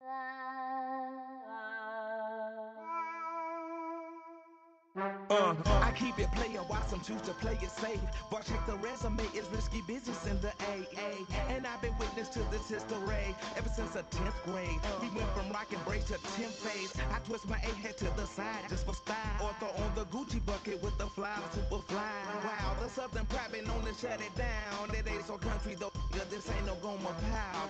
I keep it playin' while some choose to play it safe. But check the resume, it's risky business in the AA. And I've been witness to this history ever since the 10th grade. We went from rock and brace to 10th phase. I twist my A head to the side just for style. Or throw on the Gucci bucket with the fly, super fly. Wow, the Southern pride been known to shut it down. It ain't so country though, this ain't no Goma Pow.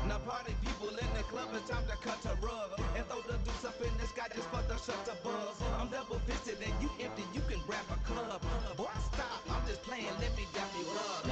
Now party people in the club, it's time to cut a rug and throw the deuce up in the sky just for the shutter buzz. I'm double fisted and you empty, you can grab a club. Boy, stop, I'm just playing, let me dap you up.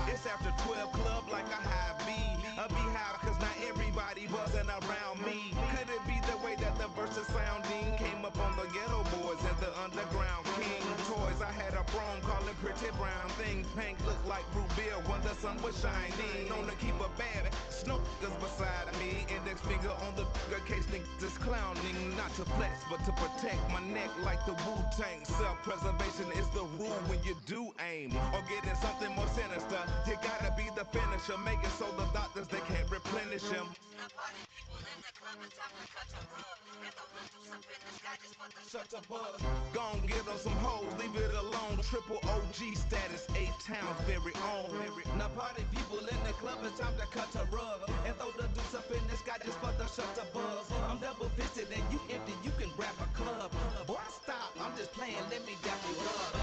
It's after 12 club like a high B. A beehive cause not everybody buzzing around me. Could it be the way that the verses sounding came up on the ghetto boys and the underground king toys? I had a prom calling pretty brown thing. Pink looked like root beer when the sun was shining. Known to keep a bad snokers beside me. Index finger on the case niggas is clowning. Not to flex but to protect my neck like the Wu-Tang. Self-preservation is the rule when you do aim. Or getting something more sinister. You gotta be the finisher. Make it so the doctors they can't replenish him. Shut the buzz. Gon' get on some hoes, leave it alone. Triple OG status, 8 towns very own. Now party people in the club, it's time to cut a rug and throw the deuce up in the sky just for the shutter buzz. I'm double fisted and you empty, you can grab a club. Boy, stop, I'm just playing, let me dap you up.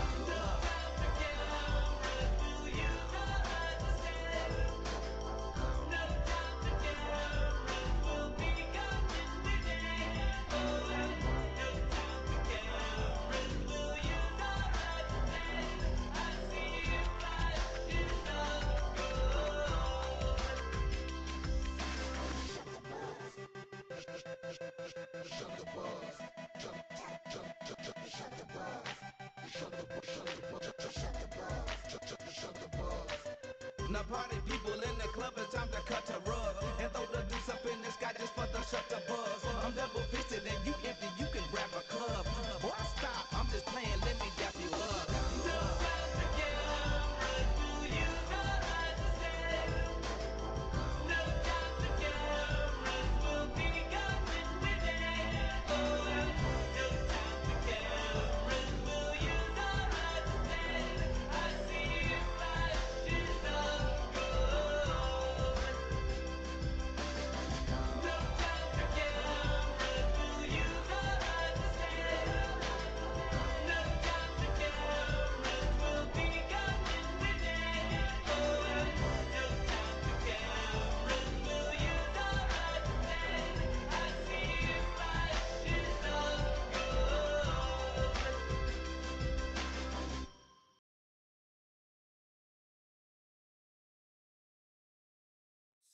Now party people in the club, it's time to cut a rug and throw the deuce up in the sky just for the shutter buzz. I'm double fisted and you empty, you can grab a club. Boy, stop, I'm just playing, let me dap you up.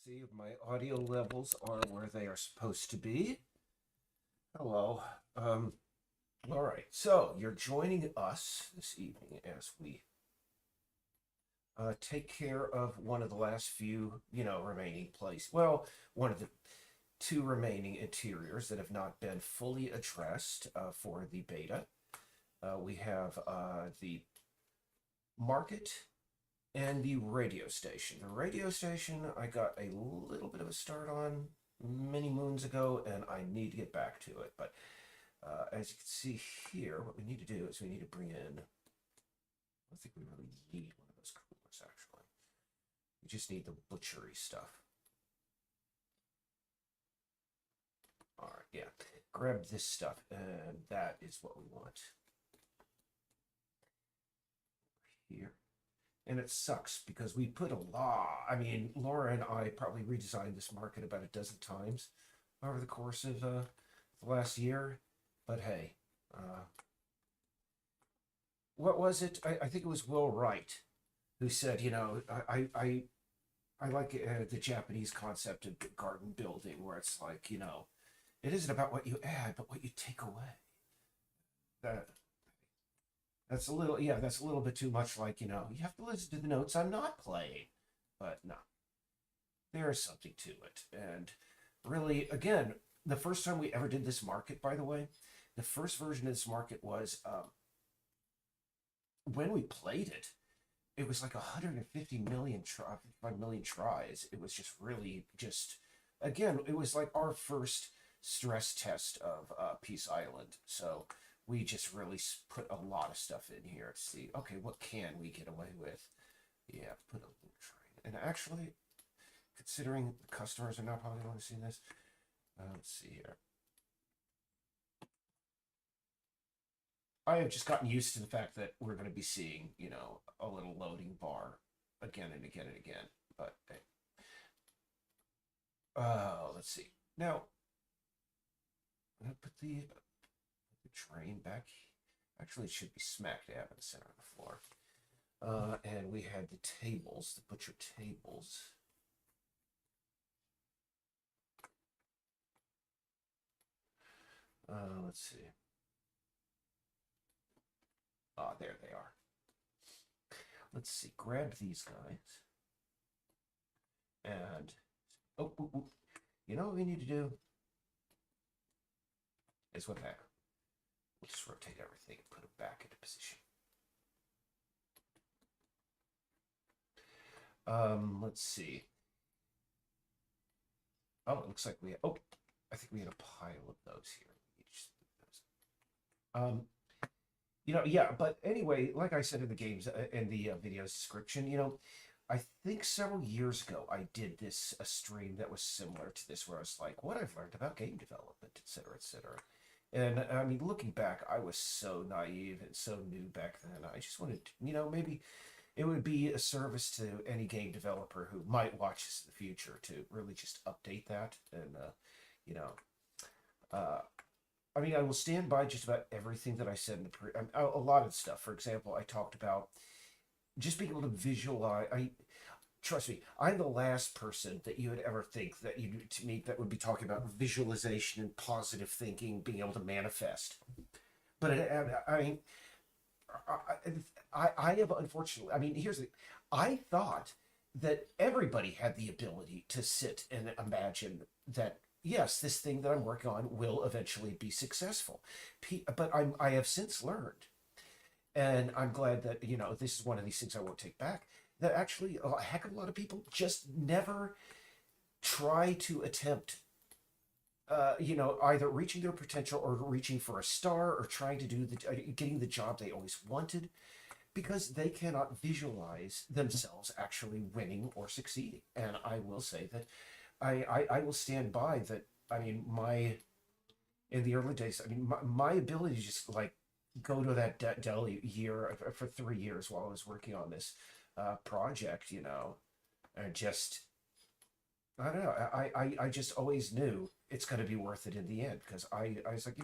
See if my audio levels are where they are supposed to be. Hello. All right. So you're joining us this evening as we take care of one of the last few, remaining places. Well, one of the two remaining interiors that have not been fully addressed for the beta. We have the market and the radio station. The radio station I got a little bit of a start on many moons ago, and I need to get back to it. But as you can see here, what we need to do is we need to bring in, I don't think we really need one of those coolers, actually. We just need the butchery stuff. All right, yeah. Grab this stuff, and that is what we want. Here. And it sucks because we put a lot. I mean, Laura and I probably redesigned this market about a dozen times over the course of the last year. But hey, what was it? I think it was Will Wright who said, I like the Japanese concept of garden building, where it's like, it isn't about what you add, but what you take away. That That's a little, yeah, that's a little bit too much like, you have to listen to the notes I'm not playing. But no, there is something to it. And really, again, the first time we ever did this market, by the way, the first version of this market was when we played it, it was like 150 million 55 million tries. It was just really just, again, it was like our first stress test of Peace Island. So we just really put a lot of stuff in here to see, okay, what can we get away with? Yeah, put a little train. And actually, considering the customers are not probably going to see this, let's see here. I have just gotten used to the fact that we're going to be seeing, a little loading bar again and again and again. But hey. Let's see. Now, I'm going to put the train back. Actually, it should be smack dab in the center of the floor. And we had the tables, the butcher tables. Let's see. Ah, there they are. Let's see. Grab these guys. And you know what we need to do? Is what that. We'll just rotate everything and put it back into position. Let's see. Oh, it looks like we. I think we had a pile of those here. Yeah, but anyway, like I said in the games in the video's description, I think several years ago I did a stream that was similar to this, where I was like, what I've learned about game development, etc., etc. And I mean, looking back, I was so naive and so new back then. I just wanted, maybe it would be a service to any game developer who might watch this in the future to really just update that. And, I mean, I will stand by just about everything that I said in a lot of stuff. For example, I talked about just being able to visualize. Trust me, I'm the last person that you would ever think that to me that would be talking about visualization and positive thinking, being able to manifest. But I mean, I have unfortunately. I mean, here's the. I thought that everybody had the ability to sit and imagine that yes, this thing that I'm working on will eventually be successful. But I have since learned, and I'm glad that, this is one of these things I won't take back, that actually a heck of a lot of people just never try to attempt, either reaching their potential or reaching for a star or trying to do getting the job they always wanted because they cannot visualize themselves actually winning or succeeding. And I will say that I will stand by that. I mean, in the early days, I mean, my ability to just like go to that deli year for 3 years while I was working on this project, and just, I don't know, I just always knew it's going to be worth it in the end because I was like,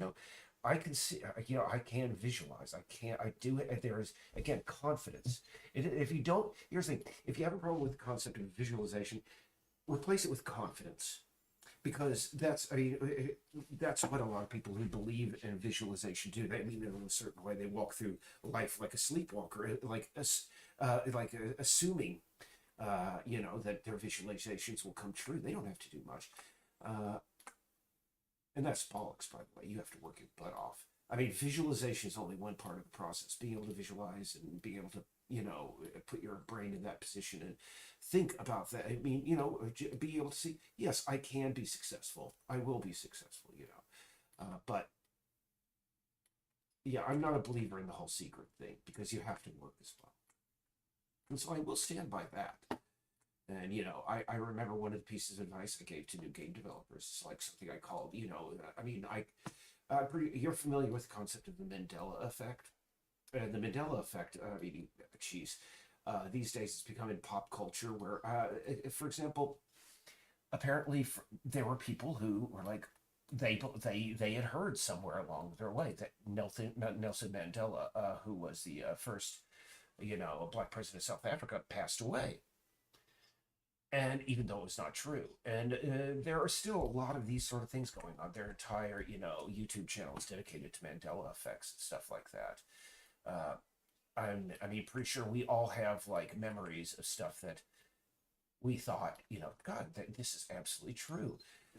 I can see, I can visualize, I do it. There is, again, confidence. If you don't, here's the thing, if you have a problem with the concept of visualization, replace it with confidence, because that's what a lot of people who believe in visualization do. They mean it in a certain way. They walk through life like a sleepwalker, like assuming that their visualizations will come true. They don't have to do much, and that's bollocks, by the way. You have to work your butt off. I mean, visualization is only one part of the process. Being able to visualize and being able to put your brain in that position and think about that. I mean, be able to see, yes, I can be successful. I will be successful, but yeah, I'm not a believer in the whole secret thing because you have to work as well. And so I will stand by that. And, I remember one of the pieces of advice I gave to new game developers is like something I called, you're familiar with the concept of the Mandela effect. And the Mandela effect, these days it's become in pop culture where, for example, apparently there were people who were like, they had heard somewhere along their way that Nelson Mandela, who was the first, black president of South Africa, passed away. And even though it was not true, and there are still a lot of these sort of things going on. Their entire, YouTube channel is dedicated to Mandela effects and stuff like that. I mean, pretty sure we all have like memories of stuff that we thought, God, this is absolutely true.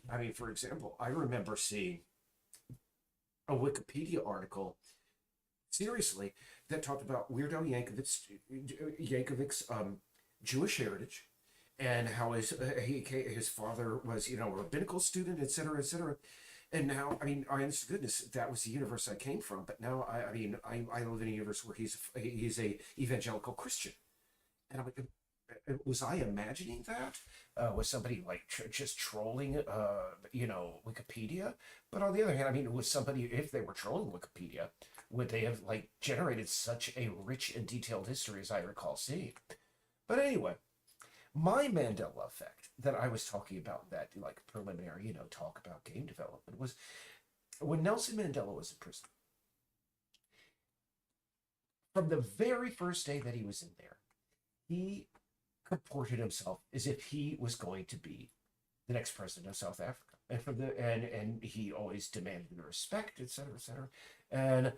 I mean, for example, I remember seeing a Wikipedia article, seriously, that talked about Weird Al Yankovic's Jewish heritage, and how his father was, a rabbinical student, et cetera, et cetera. And now, I mean, honest to goodness, that was the universe I came from. But now, I mean, I live in a universe where he's a evangelical Christian, and I'm like, was I imagining that? Was somebody like just trolling, Wikipedia? But on the other hand, I mean, was somebody, if they were trolling Wikipedia, would they have like generated such a rich and detailed history as I recall seeing? But anyway, my Mandela effect that I was talking about, that like preliminary, talk about game development, was when Nelson Mandela was in prison. From the very first day that he was in there, he comported himself as if he was going to be the next president of South Africa, and and he always demanded respect, et cetera, et cetera, and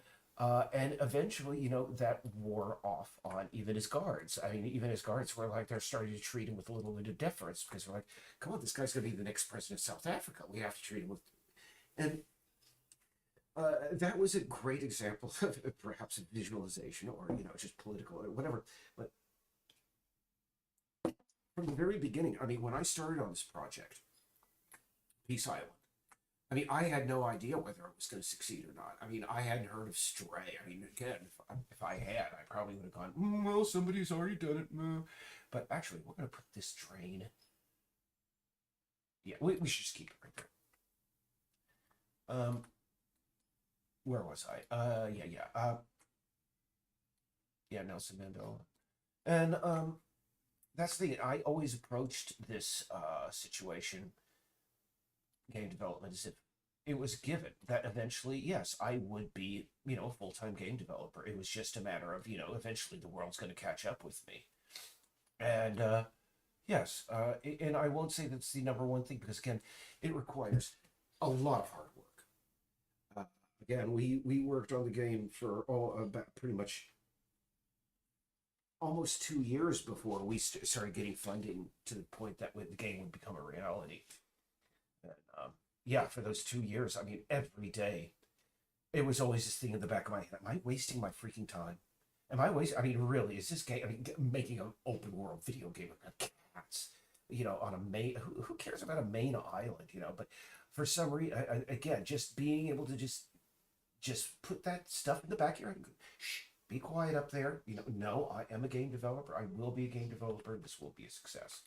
eventually, that wore off on even his guards. I mean, even his guards were like, they're starting to treat him with a little bit of deference, because they're like, come on, this guy's going to be the next president of South Africa. We have to treat him with, and that was a great example of perhaps a visualization, or just political or whatever. But from the very beginning, I mean, when I started on this project, Peace Island, I mean, I had no idea whether it was going to succeed or not. I mean, I hadn't heard of Stray. I mean, again, if I had, I probably would have gone, well, somebody's already done it. But actually, we're going to put this drain. Yeah, we should just keep it right there. Where was I? Yeah, Nelson Mandela. And that's the thing. I always approached this situation, game development, as if it was given that eventually, yes, I would be, a full-time game developer. It was just a matter of, eventually the world's going to catch up with me. And yes, and I won't say that's the number one thing, because again, it requires a lot of hard work. Again, we worked on the game for about pretty much almost 2 years before we started getting funding to the point that the game would become a reality. And, yeah, for those 2 years, I mean, every day, it was always this thing in the back of my head: am I wasting my freaking time? Am I wasting? I mean, really, is this game? I mean, making an open world video game with cats, on a main. Who cares about a main island? But for some reason, again, just being able to just put that stuff in the back of your head. Shh, be quiet up there. No, I am a game developer. I will be a game developer. This will be a success.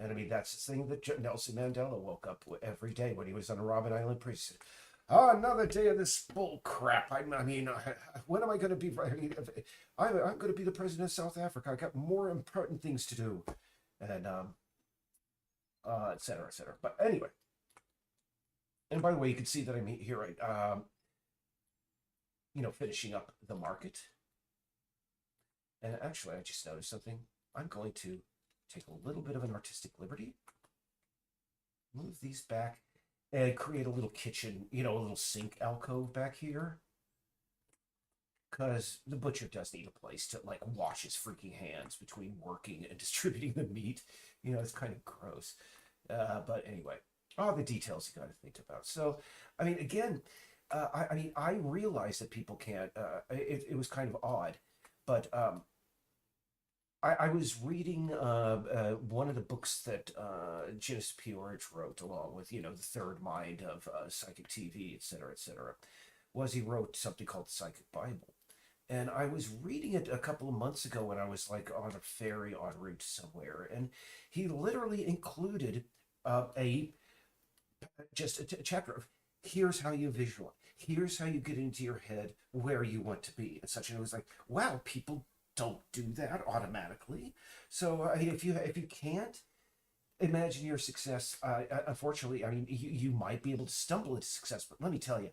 And I mean, that's the thing that Nelson Mandela woke up with every day when he was on a Robben Island prison. Oh, another day of this bull crap. I mean, when am I going to be? I'm going to be the president of South Africa. I got more important things to do, and et cetera, et cetera. But anyway, and by the way, you can see that I'm here, right? Finishing up the market. And actually, I just noticed something. I'm going to take a little bit of an artistic liberty, move these back, and create a little kitchen, a little sink alcove back here. Because the butcher does need a place to, like, wash his freaking hands between working and distributing the meat. It's kind of gross. But anyway, all the details you got to think about. So, I mean, again, I realize that people can't, it was kind of odd, but I was reading one of the books that Jonas P-Orridge wrote, along with, the third mind of Psychic TV, et cetera, et cetera. He wrote something called the Psychic Bible. And I was reading it a couple of months ago when I was like on a ferry en route somewhere. And he literally included a chapter of, here's how you visualize. Here's how you get into your head where you want to be, and such. And it was like, wow, people don't do that automatically. So if you can't imagine your success, unfortunately, I mean, you might be able to stumble into success. But let me tell you,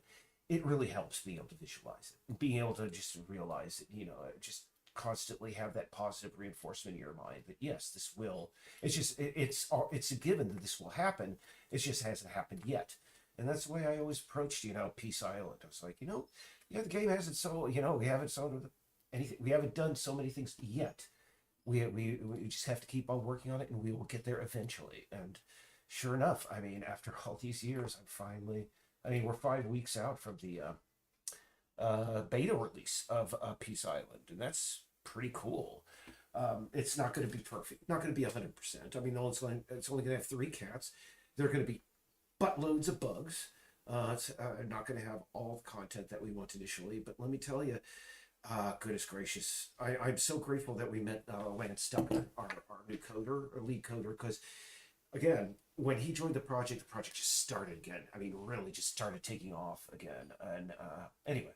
it really helps being able to visualize it, being able to just realize it. Just constantly have that positive reinforcement in your mind that yes, this will. It's just it's a given that this will happen. It just hasn't happened yet. And that's the way I always approached, Peace Island. I was like, yeah, the game hasn't sold, we haven't sold it. anything. We haven't done so many things yet. We just have to keep on working on it, and we will get there eventually. And sure enough, I mean, after all these years, I'm finally. I mean, we're 5 weeks out from the beta release of Peace Island, and that's pretty cool. It's not going to be perfect, not going to be 100%. I mean, it's only going to have 3 cats. They're going to be buttloads of bugs. It's not going to have all the content that we want initially, but let me tell you, goodness gracious, I'm so grateful that we met Lance Stucker, our new coder, or lead coder, because again, when he joined the project just started again. I mean, really just started taking off again. And anyway,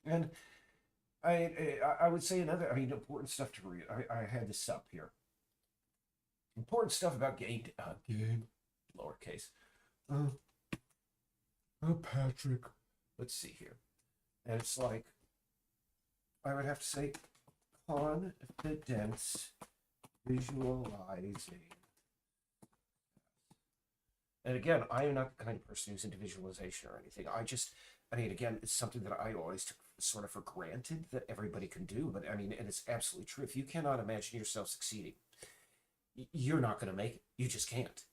and I would say another, I mean, important stuff to read. I had this up here. Important stuff about game, lowercase. Patrick. Let's see here. And it's like, I would have to say, confidence visualizing. And again, I am not the kind of person who's into visualization or anything. I mean, again, it's something that I always took sort of for granted that everybody can do. But I mean, and it's absolutely true. If you cannot imagine yourself succeeding, you're not going to make it. You just can't.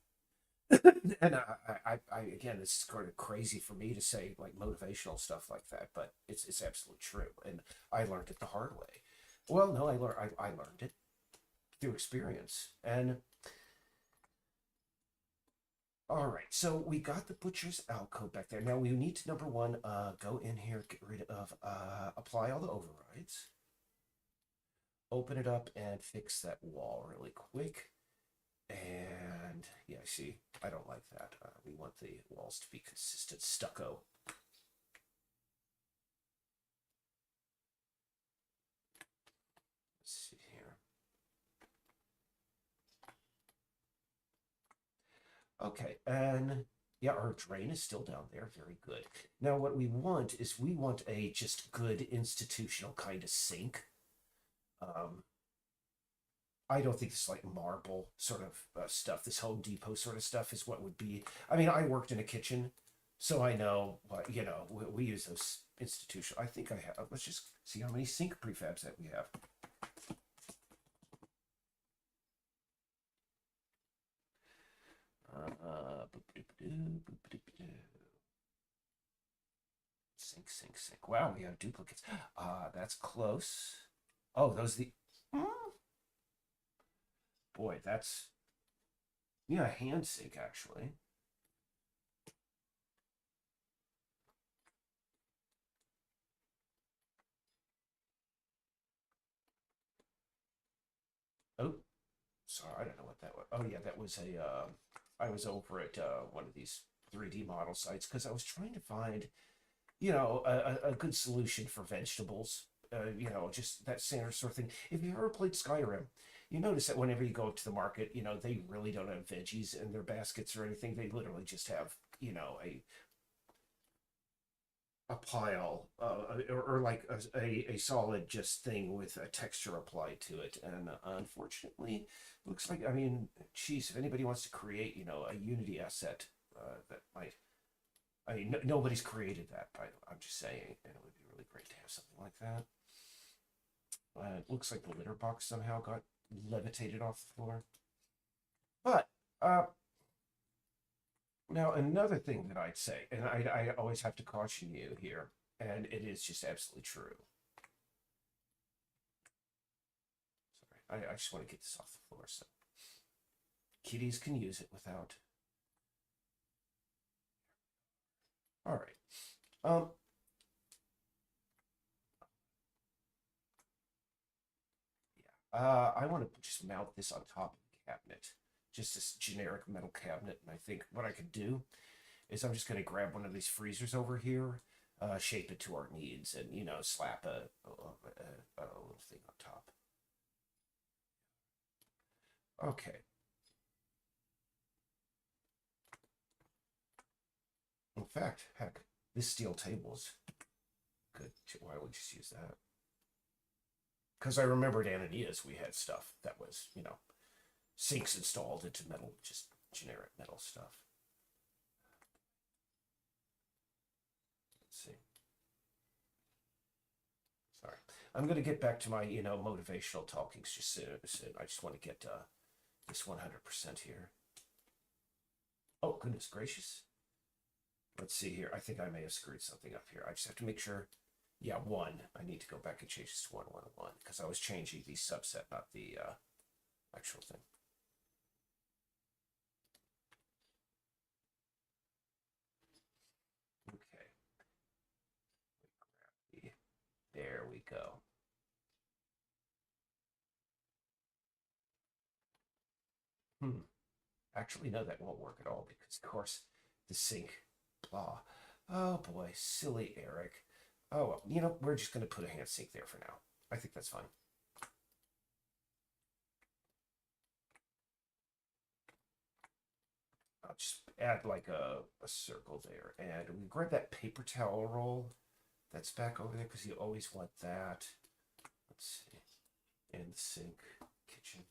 And I again, it's sort of crazy for me to say like motivational stuff like that, but it's absolutely true. And I learned it the hard way. Well, no, I learned it through experience. And all right, so we got the butcher's alcove back there. Now we need to, number one, go in here, get rid of, apply all the overrides, open it up, and fix that wall really quick. And yeah, see, I don't like that. We want the walls to be consistent stucco. Let's see here. Okay, and yeah, our drain is still down there. Very good. Now, what we want is we want a just good institutional kind of sink. I don't think this like marble sort of stuff, this Home Depot sort of stuff is what would be. I mean, I worked in a kitchen, so I know, you know, we use those institutional. I think I have. Let's just see how many sink prefabs that we have. Sink. Wow, we have duplicates. That's close. Oh, those the. Boy, that's yeah, hand sink actually. Oh, sorry, I don't know what that was. Oh yeah, that was a. I was over at one of these 3D model sites because I was trying to find, you know, a good solution for vegetables. You know, just that standard sort of thing. If you've ever played Skyrim, you notice that whenever you go to the market, you know, they really don't have veggies in their baskets or anything. They literally just have, you know, a pile or like a solid just thing with a texture applied to it. And unfortunately, looks like, I mean, geez, if anybody wants to create, you know, a Unity asset that might, I mean, nobody's created that, but I'm just saying, and it would be really great to have something like that. It looks like the litter box somehow got levitated off the floor. But now another thing that I'd say, and I always have to caution you here, and it is just absolutely true. Sorry, I just want to get this off the floor so kitties can use it without. All right. I want to just mount this on top of the cabinet, just this generic metal cabinet. And I think what I could do is I'm just going to grab one of these freezers over here, shape it to our needs, and, you know, slap a little thing on top. Okay. In fact, heck, this steel table's good. Why don't we just use that? Because I remembered Ananias, we had stuff that was, you know, sinks installed into metal, just generic metal stuff. Let's see. I'm going to get back to my, motivational talkings just soon. I just want to get this 100% here. Oh, goodness gracious. Let's see here. I think I may have screwed something up here. I just have to make sure. Yeah, 1. I need to go back and change this to 1, 1, 1, because I was changing the subset, not the actual thing. Okay. There we go. Actually, no, that won't work at all because, of course, the sync, blah. Oh boy, silly Eric. Oh, well, we're just going to put a hand sync there for now. I think that's fine. I'll just add like a circle there. And we grab that paper towel roll that's back over there because you always want that. Let's see. In the sink, kitchen.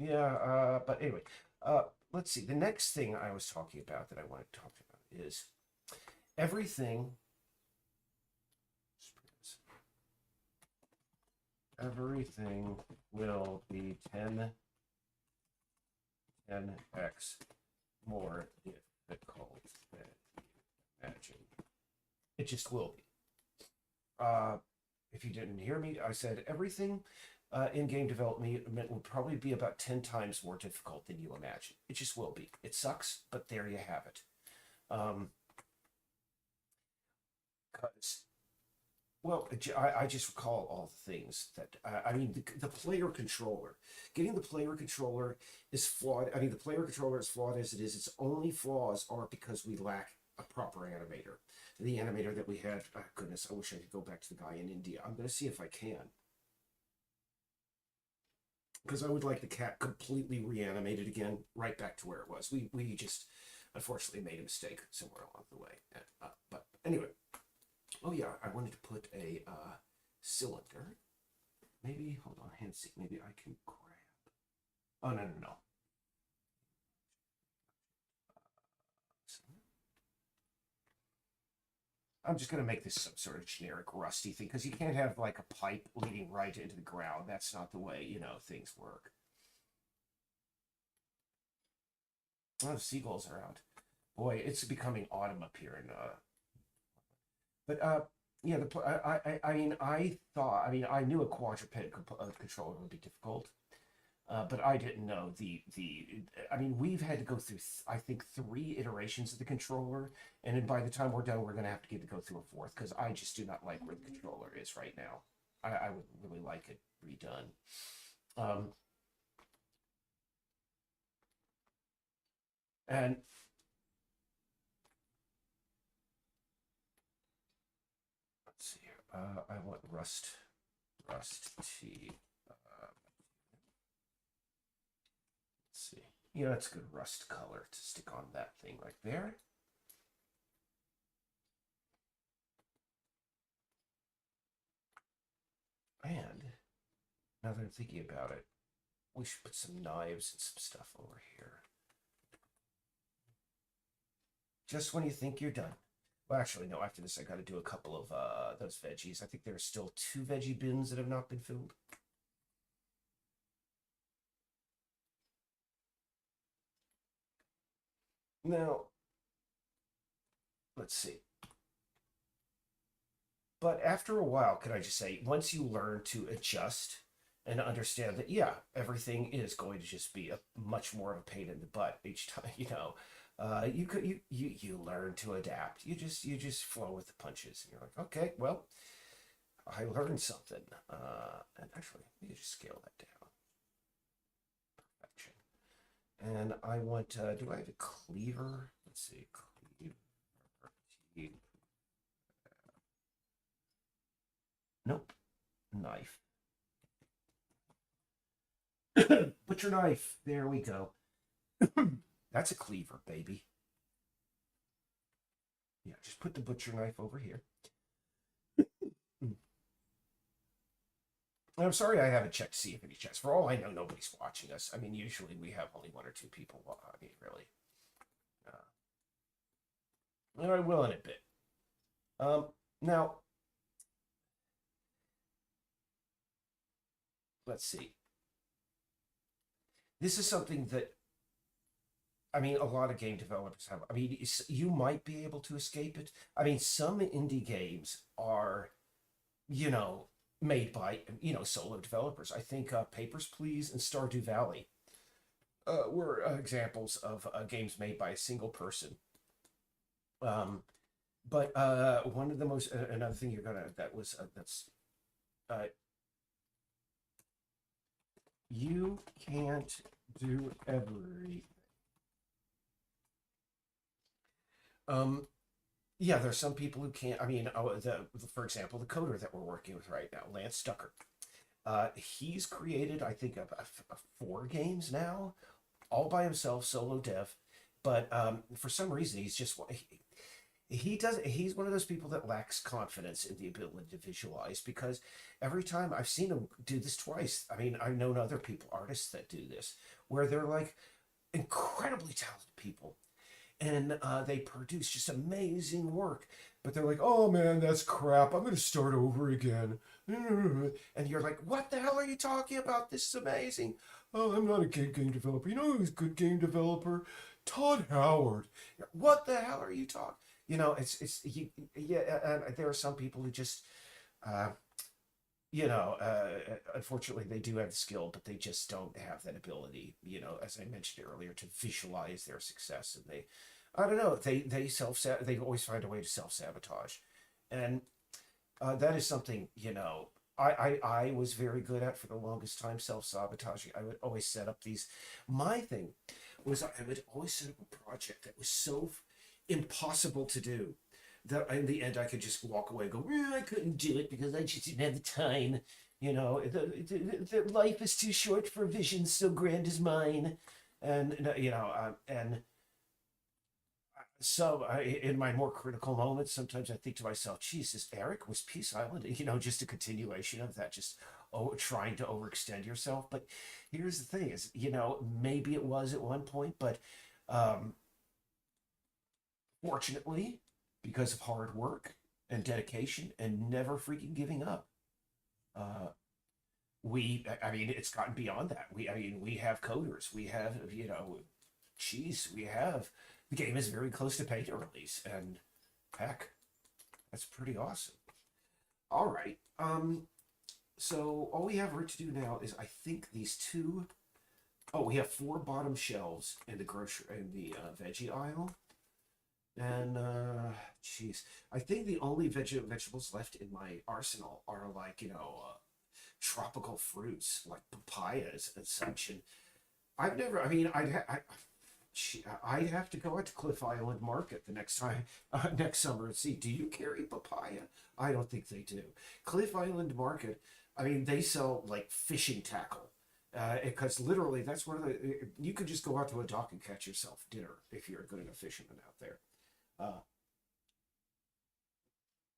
Yeah, but anyway, let's see. The next thing I was talking about that I want to talk about is everything. Everything will be 10x more difficult than you imagine. It just will be. If you didn't hear me, I said everything in game development will probably be about 10 times more difficult than you imagine. It just will be. It sucks, but there you have it. Well, I just recall all the things that, I mean, the player controller. Getting the player controller is flawed. I mean, the player controller is flawed as it is. Its only flaws are because we lack a proper animator. The animator that we had, oh goodness, I wish I could go back to the guy in India. I'm going to see if I can. Because I would like the cat completely reanimated again, right back to where it was. We just, unfortunately, made a mistake somewhere along the way. But anyway. Oh yeah, I wanted to put a cylinder. Maybe, hold on, hand sync. Maybe I can grab. Oh, no. I'm just going to make this some sort of generic rusty thing because you can't have like a pipe leading right into the ground. That's not the way, things work. Oh, the seagulls are out. Boy, it's becoming autumn up here in But yeah, I knew a quadruped controller would be difficult, but I didn't know I mean, we've had to go through, I think, 3 iterations of the controller, and then by the time we're done, we're going to have to go through a 4th because I just do not like where the controller is right now. I would really like it redone. And let's see here. I want Rust T. Let's see. That's good Rust color to stick on that thing right there. And now that I'm thinking about it, we should put some knives and some stuff over here. Just when you think you're done. Well, actually, no, after this, I got to do a couple of those veggies. I think there are still 2 veggie bins that have not been filled. Now, let's see. But after a while, can I just say, once you learn to adjust and understand that, yeah, everything is going to just be a much more of a pain in the butt each time, you learn to adapt. You just flow with the punches, and you're like, okay, well, I learned something. And actually, let me just scale that down. Perfection. And I want, do I have a cleaver? Let's see, cleaver. Nope. Knife. Butcher knife. There we go. That's a cleaver, baby. Yeah, just put the butcher knife over here. I'm sorry I haven't checked to see if any chats. For all I know, nobody's watching us. I mean, usually we have only one or two people. I mean, really. And I will in a bit. Now, let's see. This is something that, I mean, a lot of game developers have. I mean, you might be able to escape it. I mean, some indie games are, you know, made by, solo developers. I think Papers, Please and Stardew Valley were examples of games made by a single person. But one of the most, another thing uh, you can't do everything. Yeah, there's some people who can't. I mean, for example, the coder that we're working with right now, Lance Stucker. He's created, I think, 4 games now, all by himself, solo dev. But for some reason, he's one of those people that lacks confidence in the ability to visualize, because every time I've seen him do this twice. I mean, I've known other people, artists that do this, where they're like incredibly talented people, and they produce just amazing work, but they're like, oh man, that's crap, I'm going to start over again. And you're like, what the hell are you talking about? This is amazing. Oh, I'm not a game developer. You know who's a good game developer? Todd Howard. What the hell are you talking? Yeah, and there are some people who just, unfortunately, they do have the skill, but they just don't have that ability, as I mentioned earlier, to visualize their success. And I don't know, they always find a way to self-sabotage. And that is something, I was very good at for the longest time, self-sabotaging. I would always set up my thing was I would always set up a project that was so impossible to do that in the end I could just walk away and go, I couldn't do it because I just didn't have the time. The life is too short for visions so grand as mine. And, so in my more critical moments, sometimes I think to myself, Jesus, Eric, was Peace Island, just a continuation of that, just trying to overextend yourself. But here's the thing is, maybe it was at one point, but fortunately, because of hard work and dedication and never freaking giving up, it's gotten beyond that. We have coders. We have, the game is very close to beta release, and heck, that's pretty awesome. All right. So all we have to do now is, I think, these two. Oh, we have 4 bottom shelves in the veggie aisle. And I think the only vegetables left in my arsenal are like, tropical fruits like papayas and such. And I've never, I mean, I'd have to go out to Cliff Island Market the next summer and see, do you carry papaya? I don't think they do. Cliff Island Market, I mean, they sell like fishing tackle. Because literally that's you could just go out to a dock and catch yourself dinner if you're a good enough fisherman out there.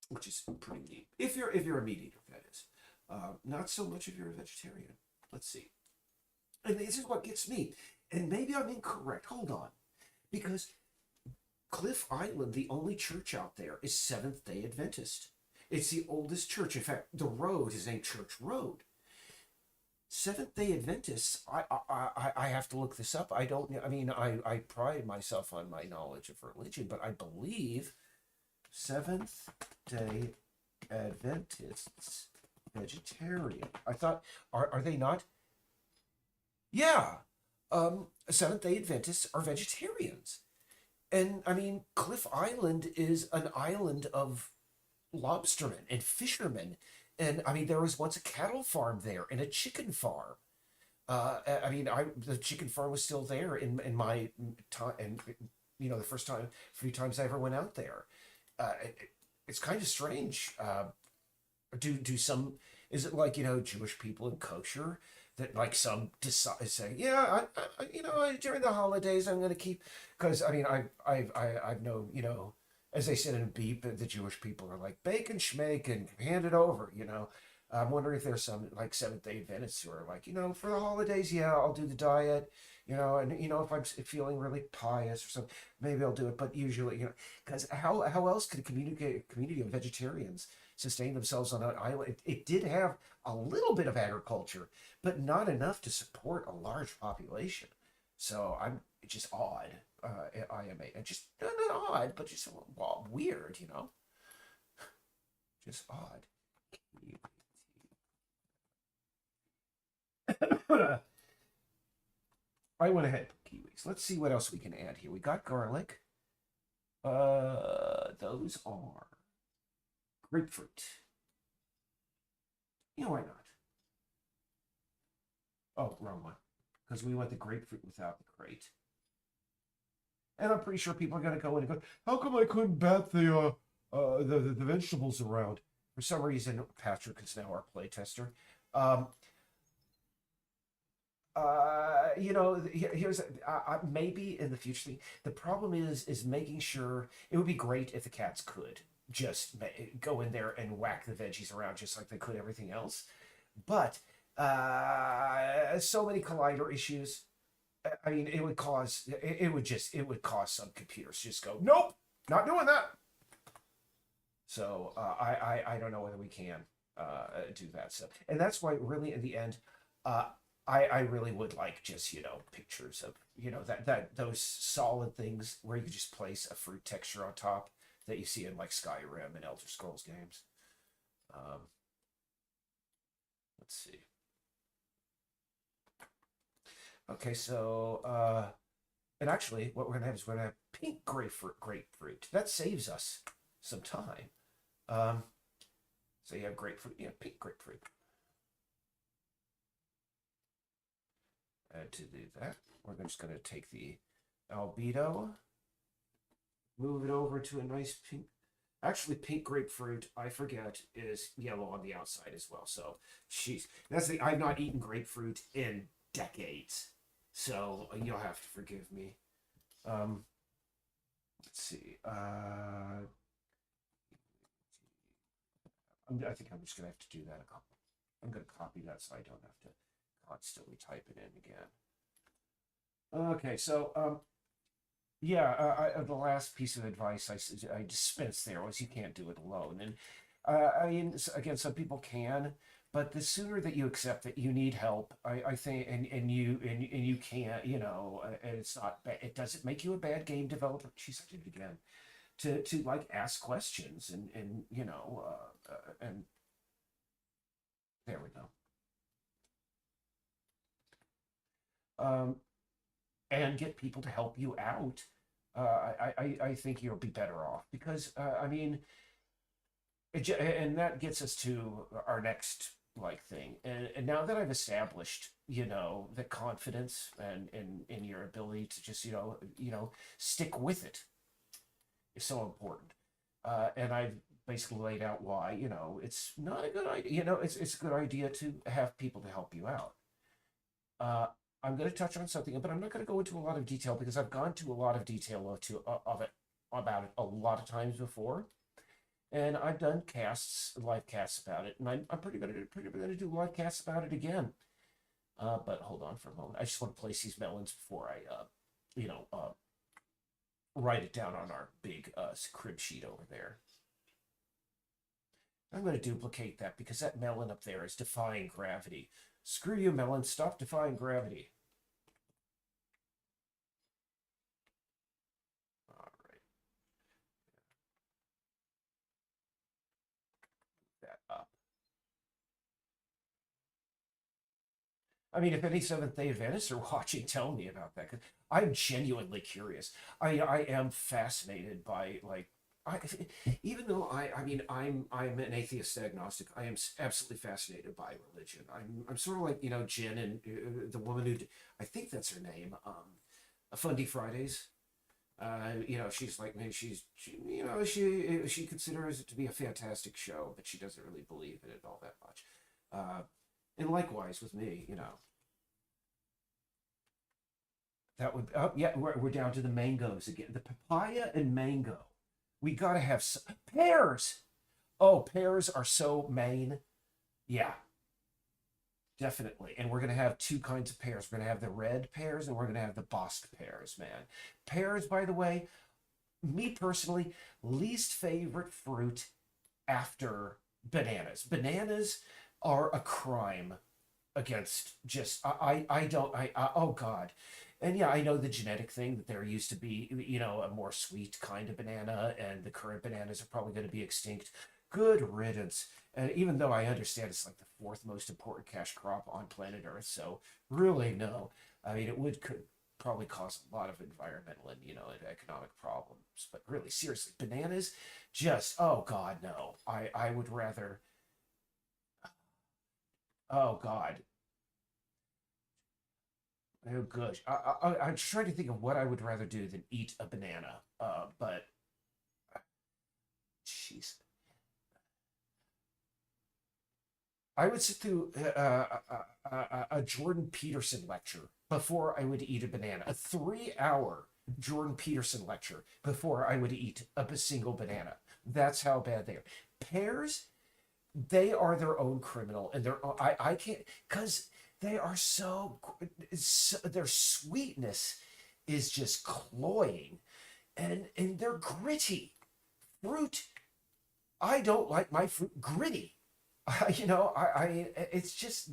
Which is pretty neat. If you're a meat eater, that is. Not so much if you're a vegetarian. Let's see. And this is what gets me. And maybe I'm incorrect. Hold on. Because Cliff Island, the only church out there, is Seventh-day Adventist. It's the oldest church. In fact, the road is named Church Road. Seventh-day Adventists, I have to look this up. I don't, I mean, I pride myself on my knowledge of religion, but I believe Seventh-day Adventists vegetarian. I thought, are they not? Yeah. Seventh-day Adventists are vegetarians. And I mean, Cliff Island is an island of lobstermen and fishermen. And I mean, there was once a cattle farm there and a chicken farm. The chicken farm was still there in my time, and the few times I ever went out there. It's kind of strange. Is it like, Jewish people in kosher that like some decide say, yeah, during the holidays I'm going to keep, because I mean, I've known, as they said in Beep, the Jewish people are like, bake and schmake and hand it over, I'm wondering if there's some like Seventh-day Adventists who are like, for the holidays, yeah, I'll do the diet, and if I'm feeling really pious or something, maybe I'll do it. But usually, because how else could a community of vegetarians sustain themselves on an island? It did have a little bit of agriculture, but not enough to support a large population. So I'm just odd. I am just not odd, but just weird, just odd. I went ahead and put kiwis. Let's see what else we can add here. We got garlic. Those are grapefruit. Why not? Oh, wrong one. Because we want the grapefruit without the crate. And I'm pretty sure people are going to go in and go, how come I couldn't bat the vegetables around? For some reason, Patrick is now our playtester. Here's maybe in the future thing. The problem is making sure. It would be great if the cats could just go in there and whack the veggies around just like they could everything else, but so many collider issues. I mean, it would cause some computers just go, nope, not doing that. So I don't know whether we can do that. So, and that's why really in the end, I really would like just, pictures of, that those solid things where you could just place a fruit texture on top that you see in like Skyrim and Elder Scrolls games. Let's see. Okay, so, and actually what we're gonna have is we're gonna have pink grapefruit. That saves us some time. So you have grapefruit, pink grapefruit. And to do that, we're just going to take the albedo, move it over to a nice pink. Actually, pink grapefruit, I forget, is yellow on the outside as well. So, I've not eaten grapefruit in decades. So, you'll have to forgive me. Let's see. I think I'm just going to have to do that. I'm going to copy that so I don't have to constantly type it in again. Okay, so the last piece of advice I dispensed there was you can't do it alone. And I mean, again, some people can, but the sooner that you accept that you need help, I think, and you can't, and it's not bad. It doesn't make you a bad game developer. Jeez, I did it again. To like ask questions and and there we go. And get people to help you out, I think you'll be better off because I mean, and that gets us to our next thing. And now that I've established, the confidence and in your ability to just stick with it is so important. And I've basically laid out why it's not a good idea. It's a good idea to have people to help you out. I'm going to touch on something, but I'm not going to go into a lot of detail because I've gone to a lot of detail about it a lot of times before, and I've done live casts about it, and I'm pretty going to do live casts about it again. But hold on for a moment. I just want to place these melons before I, write it down on our big crib sheet over there. I'm going to duplicate that because that melon up there is defying gravity. Screw you, melon. Stop defying gravity. All right. Move that up. I mean, if any Seventh-day Adventists are watching, tell me about that. 'Cause I'm genuinely curious. I am fascinated by even though I'm an atheist agnostic, I am absolutely fascinated by religion. I'm sort of like Jen and the woman who I think that's her name, Fundy Fridays. She's like me. She considers it to be a fantastic show, but she doesn't really believe in it all that much. And likewise with me, that would yeah, we're down to the mangoes again. The papaya and mango. We gotta have pears. Oh, pears are so Maine. Yeah, definitely. And we're going to have two kinds of pears. We're going to have the red pears and we're going to have the Bosc pears, man. Pears, by the way, me personally, least favorite fruit after bananas. Bananas are a crime against just I don't I oh god. And yeah, I know the genetic thing that there used to be, a more sweet kind of banana, and the current bananas are probably going to be extinct. Good riddance. And even though I understand it's like the fourth most important cash crop on planet Earth, so really no. I mean, it could probably cause a lot of environmental and and economic problems. But really, seriously, bananas, just oh god, no. I would rather. Oh god. Oh gosh. I'm trying to think of what I would rather do than eat a banana. But jeez, I would sit through a Jordan Peterson lecture before I would eat a banana. A 3 hour Jordan Peterson lecture before I would eat a single banana. That's how bad they are. Pears, they are their own criminal, and I can't, because they are so their sweetness is just cloying, and they're gritty. Fruit, I don't like my fruit gritty. It's just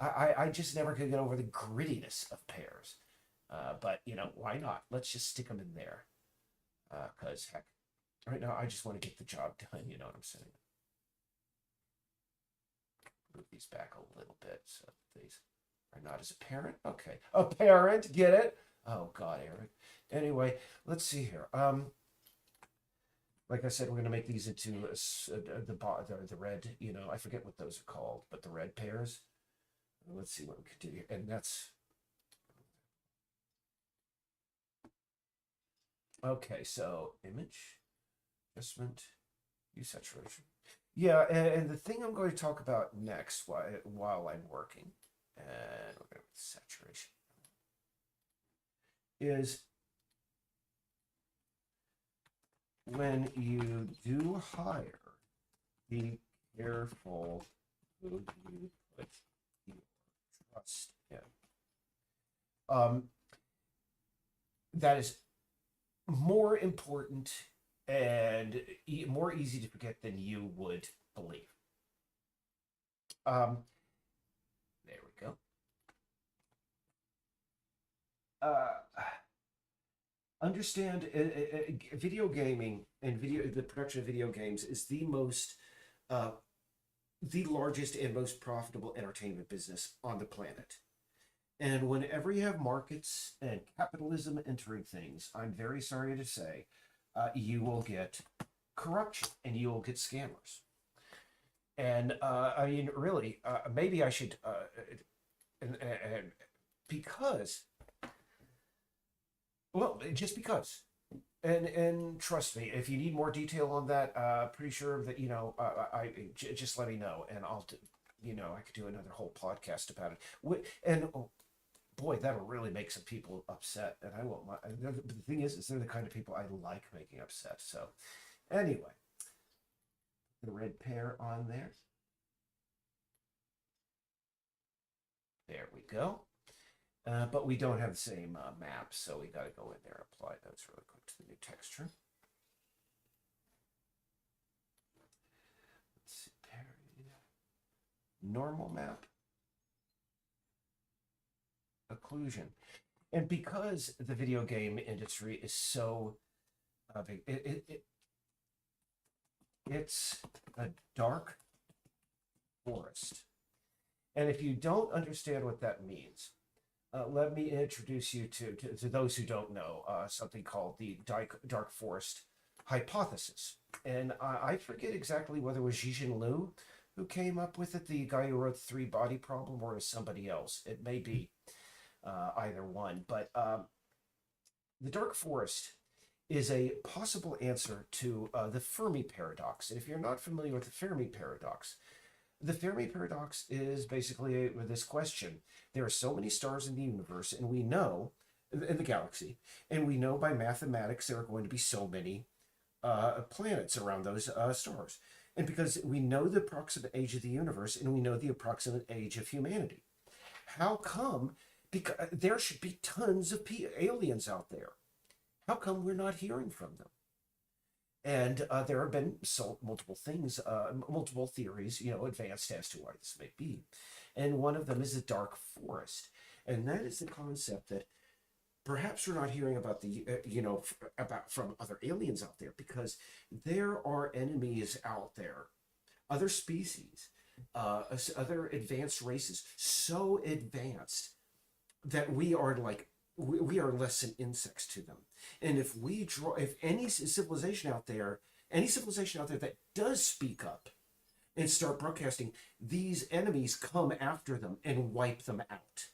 I just never could get over the grittiness of pears. But why not? Let's just stick them in there. Because heck, right now I just want to get the job done. You know what I'm saying? Move these back a little bit so these are not as apparent. Okay, apparent. Get it? Oh God, Eric. Anyway, let's see here. Like I said, we're gonna make these into the red. I forget what those are called, but the red pears. Let's see what we could do here, and that's okay. So image adjustment, use saturation. Yeah, and the thing I'm going to talk about next while I'm working, and we're going to saturation, is when you do hire, be careful who you put your trust in. That is more important and more easy to forget than you would believe. There we go. Understand, video gaming and the production of video games is uh, the largest and most profitable entertainment business on the planet. And whenever you have markets and capitalism entering things, I'm very sorry to say, you will get corruption and you will get scammers. And I mean, really, maybe I should, and because, well, just because. And trust me, if you need more detail on that, pretty sure that just let me know, and I could do another whole podcast about it. And oh, boy, that'll really make some people upset, and I won't mind. The thing is they're the kind of people I like making upset. So, anyway, the red pear on there. There we go. But we don't have the same map, so we got to go in there and apply those really quick to the new texture. Let's see, normal map, occlusion. And because the video game industry is so big, it's a dark forest. And if you don't understand what that means, let me introduce you to those who don't know something called the dark forest hypothesis. And I forget exactly whether it was Zhijin Liu who came up with it, the guy who wrote the Three Body Problem, or is somebody else. It may be either one. But the dark forest is a possible answer to the Fermi paradox. And if you're not familiar with the Fermi paradox, the Fermi paradox is basically this question. There are so many stars in the universe, and we know, in the galaxy, and we know by mathematics there are going to be so many planets around those stars. And because we know the approximate age of the universe and we know the approximate age of humanity. How come? Because there should be tons of aliens out there. How come we're not hearing from them? And there have been multiple things, multiple theories, advanced as to why this may be. And one of them is the dark forest. And that is the concept that perhaps we're not hearing about about from other aliens out there because there are enemies out there, other species, other advanced races, so advanced that we are less than insects to them. And if any civilization out there that does speak up and start broadcasting, these enemies come after them and wipe them out.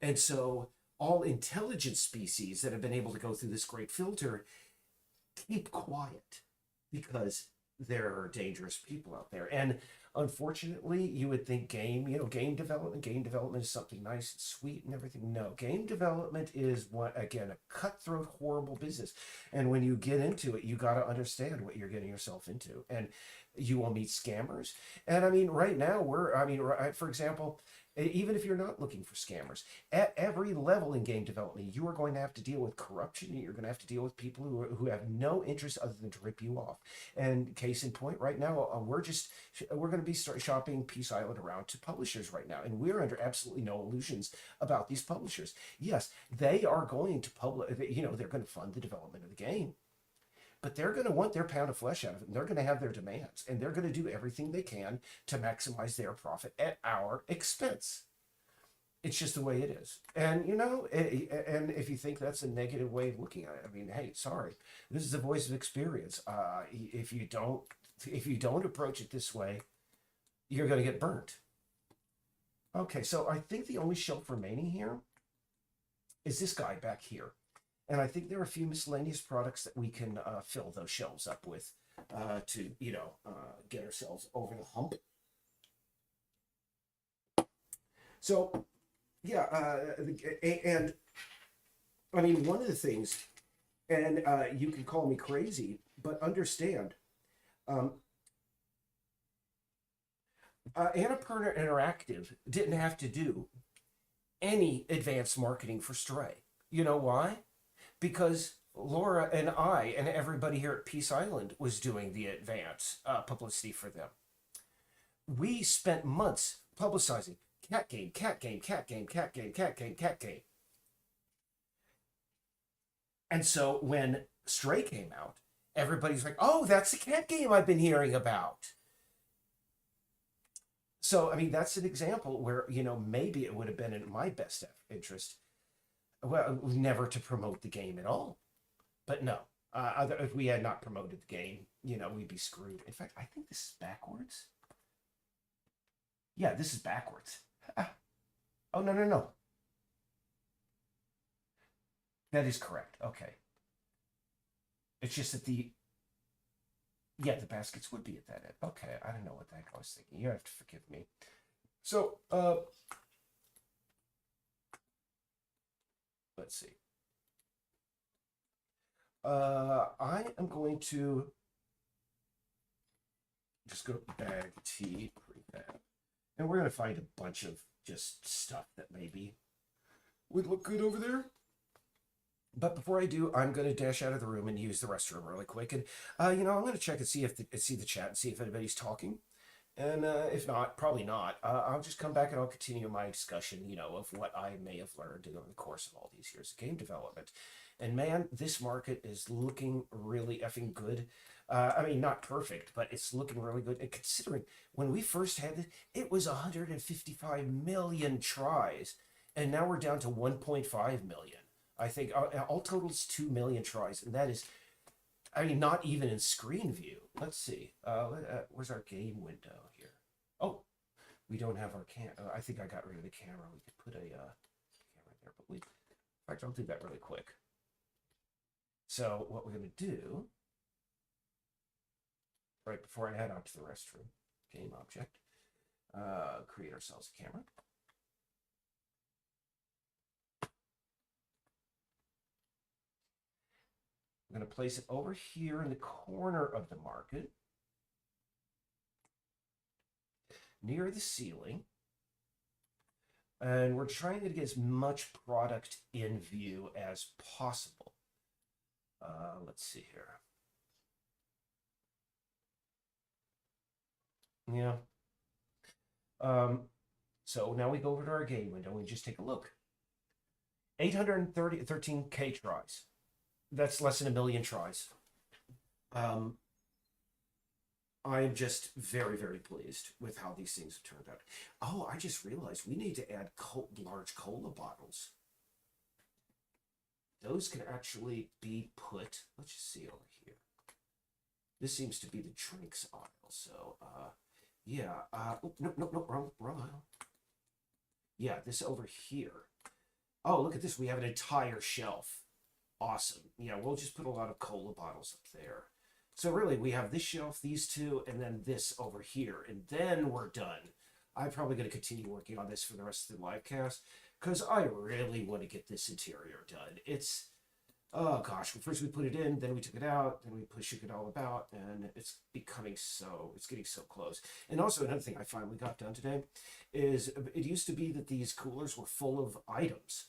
And so all intelligent species that have been able to go through this great filter keep quiet because there are dangerous people out there. And unfortunately, you would think game development is something nice and sweet and everything. No, game development is a cutthroat, horrible business. And when you get into it, you got to understand what you're getting yourself into. And you will meet scammers. And I mean, right now for example, even if you're not looking for scammers, at every level in game development, you are going to have to deal with corruption. You're going to have to deal with people who have no interest other than to rip you off. And case in point, right now, we're going to be shopping Peace Island around to publishers right now. And we're under absolutely no illusions about these publishers. Yes, they are going to they're going to fund the development of the game. But they're going to want their pound of flesh out of it, and they're going to have their demands, and they're going to do everything they can to maximize their profit at our expense. It's just the way it is. And, and if you think that's a negative way of looking at it, I mean, hey, sorry, this is the voice of experience. If you don't approach it this way, you're going to get burnt. Okay, so I think the only shelf remaining here is this guy back here. And I think there are a few miscellaneous products that we can fill those shelves up with to, get ourselves over the hump. So, yeah, and I mean, one of the things, and you can call me crazy, but understand, Annapurna Interactive didn't have to do any advanced marketing for Stray. You know why? Because Laura and I and everybody here at Peace Island was doing the advance publicity for them. We spent months publicizing cat game, cat game, cat game, cat game, cat game, cat game. And so when Stray came out, everybody's like, oh, that's the cat game I've been hearing about. So, I mean, that's an example where, maybe it would have been in my best interest, well, never to promote the game at all. But no, if we had not promoted the game, we'd be screwed. In fact, I think this is backwards. Yeah, this is backwards. Oh, no. That is correct. Okay. It's just that the baskets would be at that end. Okay, I don't know what the heck I was thinking. You have to forgive me. So, let's see. I am going to just go bag tea prefab, and we're going to find a bunch of just stuff that maybe would look good over there. But before I do, I'm going to dash out of the room and use the restroom really quick. And, I'm going to check and see the chat and see if anybody's talking. And if not, probably not. I'll just come back and I'll continue my discussion, of what I may have learned in the course of all these years of game development. And man, this market is looking really effing good. I mean, not perfect, but it's looking really good. And considering when we first had it, it was 155 million tries. And now we're down to 1.5 million. I think all total is 2 million tries. And that is, I mean, not even in screen view. Let's see. Where's our game window here? Oh, we don't have our I think I got rid of the camera. We could put a camera there, but in fact, I'll do that really quick. So what we're going to do, right before I head out to the restroom, game object, create ourselves a camera. I'm going to place it over here in the corner of the market. near the ceiling. And we're trying to get as much product in view as possible. Let's see here. Yeah. So now we go over to our game window and we just take a look. 813K tries. That's less than 1 million tries. I am just very, very pleased with how these things have turned out. Oh, I just realized we need to add large cola bottles. Those can actually be put, let's just see over here. This seems to be the drinks aisle, so, yeah, oh, no, wrong aisle. Yeah, this over here. Oh, look at this, we have an entire shelf. Awesome. Yeah, we'll just put a lot of cola bottles up there. So really, we have this shelf, these two, and then this over here, and then we're done. I'm probably going to continue working on this for the rest of the live cast, because I really want to get this interior done. It's, oh gosh, first we put it in, then we took it out, then we shook it all about, and it's getting so close. And also another thing I finally got done today is, it used to be that these coolers were full of items,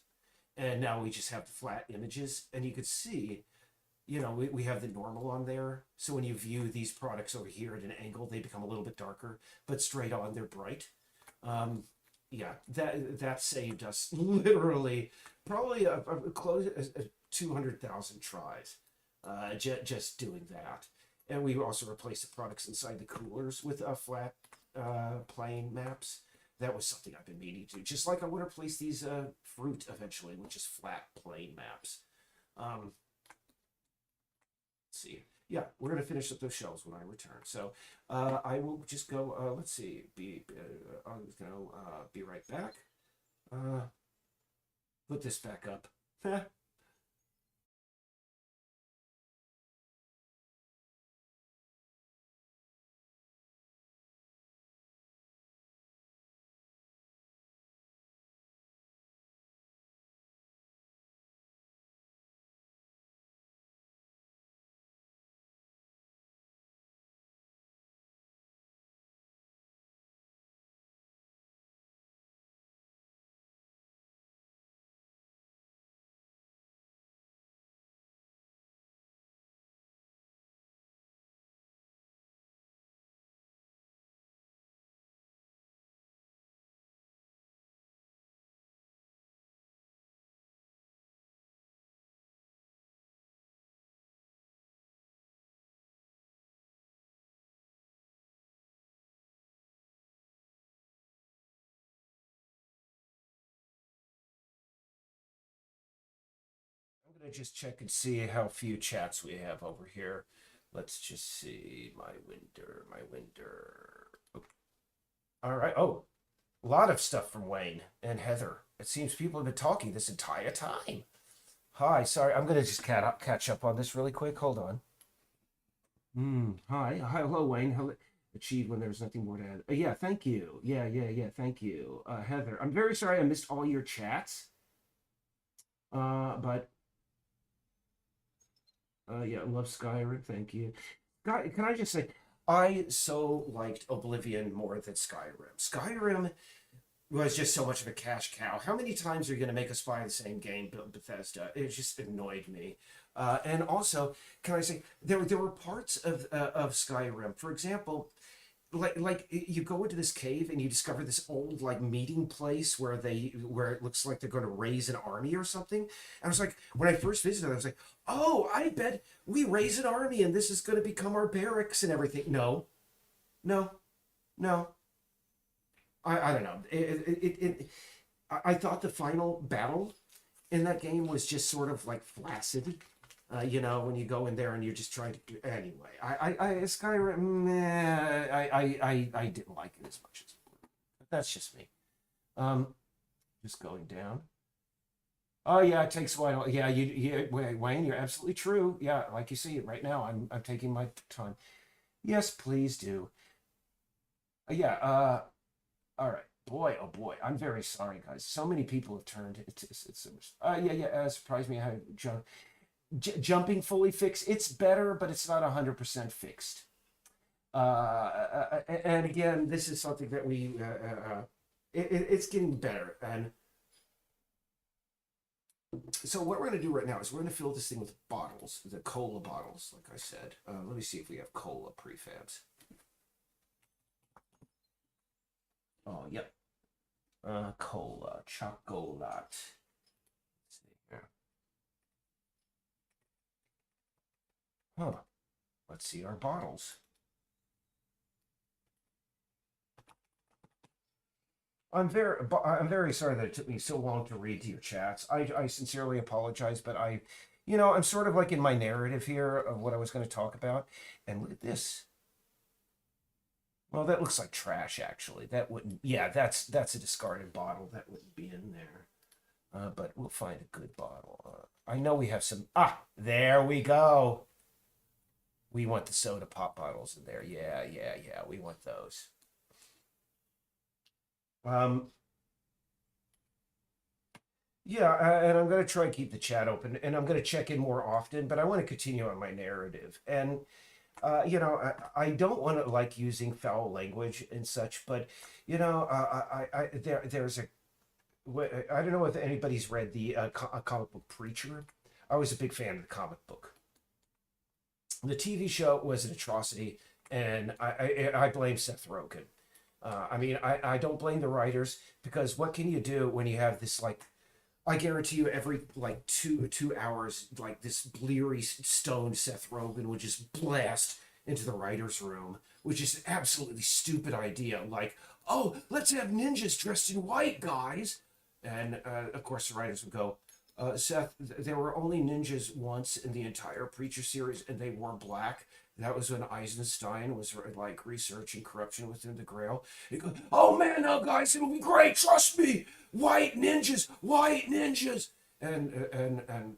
and now we just have the flat images, and you could see, you know, we have the normal on there. So when you view these products over here at an angle, they become a little bit darker, but straight on, they're bright. Yeah, that saved us literally probably a close 200,000 tries, just doing that. And we also replaced the products inside the coolers with flat plain maps. That was something I've been meaning to. Just like I want to replace these fruit eventually, with just flat plain maps. See, yeah, we're gonna finish up those shelves when I return. So I will just go. Let's see. I'm gonna be right back. Put this back up. I'm gonna just check and see how few chats we have over here. Let's just see my window. Oh. All right. Oh, a lot of stuff from Wayne and Heather. It seems people have been talking this entire time. Hi, sorry, I'm gonna just catch up on this really quick. Hold on. Hi, hello, Wayne. Hello. Achieved when there's nothing more to add. Yeah, thank you. Yeah, thank you, Heather. I'm very sorry I missed all your chats. But yeah, love Skyrim. Thank you. God, can I just say, I so liked Oblivion more than Skyrim. Skyrim was just so much of a cash cow. How many times are you going to make us buy the same game, Bethesda? It just annoyed me. And also, can I say, there were parts of Skyrim, for example, like you go into this cave and you discover this old like meeting place where it looks like they're going to raise an army or something. And I was like, when I first visited, I was like, oh, I bet we raise an army and this is going to become our barracks and everything. No. I don't know. I thought the final battle in that game was just sort of like flaccid. You know, when you go in there and you're just trying to do anyway. Skyrim, I didn't like it as much as but that's just me. Just going down. Oh yeah, it takes a while. Yeah, Wayne, you're absolutely true. Yeah, like you see right now, I'm taking my time. Yes, please do. Yeah. All right. Boy, oh boy, I'm very sorry, guys. So many people have turned. It's yeah. Surprised me how jumping fully fixed. It's better, but it's not 100% fixed. And again, this is something that it's getting better. And so what we're going to do right now is we're going to fill this thing with bottles, the cola bottles, like I said. Let me see if we have cola prefabs. Oh, yep. Cola, chocolate. Let's see here. Huh. Let's see our bottles. I'm very sorry that it took me so long to read your chats. I sincerely apologize, but I'm sort of like in my narrative here of what I was going to talk about. And look at this. Well, that looks like trash, actually. That wouldn't. Yeah, that's a discarded bottle. That wouldn't be in there. But we'll find a good bottle. I know we have some. Ah, there we go. We want the soda pop bottles in there. Yeah. We want those. Yeah, and I'm going to try and keep the chat open, and I'm going to check in more often, but I want to continue on my narrative. And, I don't want to like using foul language and such, but, there's I don't know if anybody's read the comic book Preacher. I was a big fan of the comic book. The TV show was an atrocity, and I blame Seth Rogen. I don't blame the writers, because what can you do when you have this, like, I guarantee you every like two hours, like this bleary stoned Seth Rogen would just blast into the writer's room, which is an absolutely stupid idea. Like, oh, let's have ninjas dressed in white, guys. And of course the writers would go, Seth, there were only ninjas once in the entire Preacher series, and they wore black. That was when Eisenstein was like researching corruption within the Grail. He goes, "Oh man, no guys, it'll be great. Trust me, white ninjas, white ninjas." And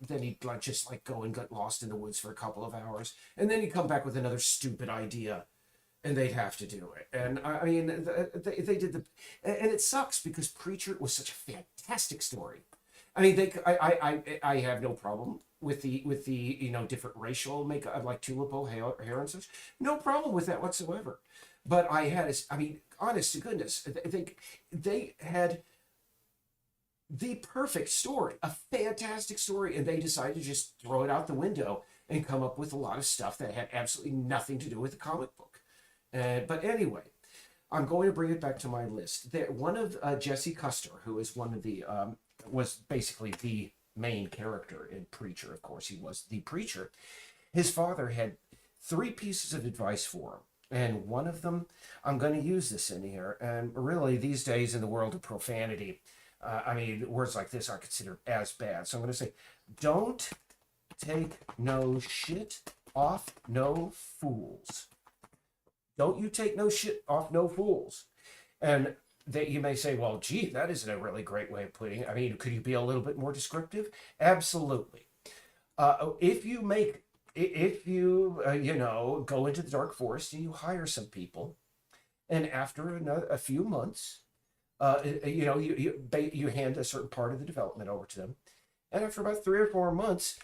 then he'd like just like go and get lost in the woods for a couple of hours, and then he'd come back with another stupid idea, and they'd have to do it. And I mean, they did and it sucks because Preacher was such a fantastic story. I mean, I have no problem with the different racial makeup, like Tulip hair and such. No problem with that whatsoever. But honest to goodness, they had the perfect story, a fantastic story, and they decided to just throw it out the window and come up with a lot of stuff that had absolutely nothing to do with the comic book. But anyway, I'm going to bring it back to my list. One of Jesse Custer, who is one of the was basically the main character in Preacher. Of course, he was the preacher. His father had 3 pieces of advice for him. And one of them, I'm going to use this in here. And really, these days in the world of profanity, words like this are considered as bad. So I'm going to say, don't take no shit off no fools. Don't you take no shit off no fools. And that you may say, well, gee, that isn't a really great way of putting it. I mean, could you be a little bit more descriptive? Absolutely. If you go into the dark forest and you hire some people, and after a few months, you hand a certain part of the development over to them, and after about 3 or 4 months,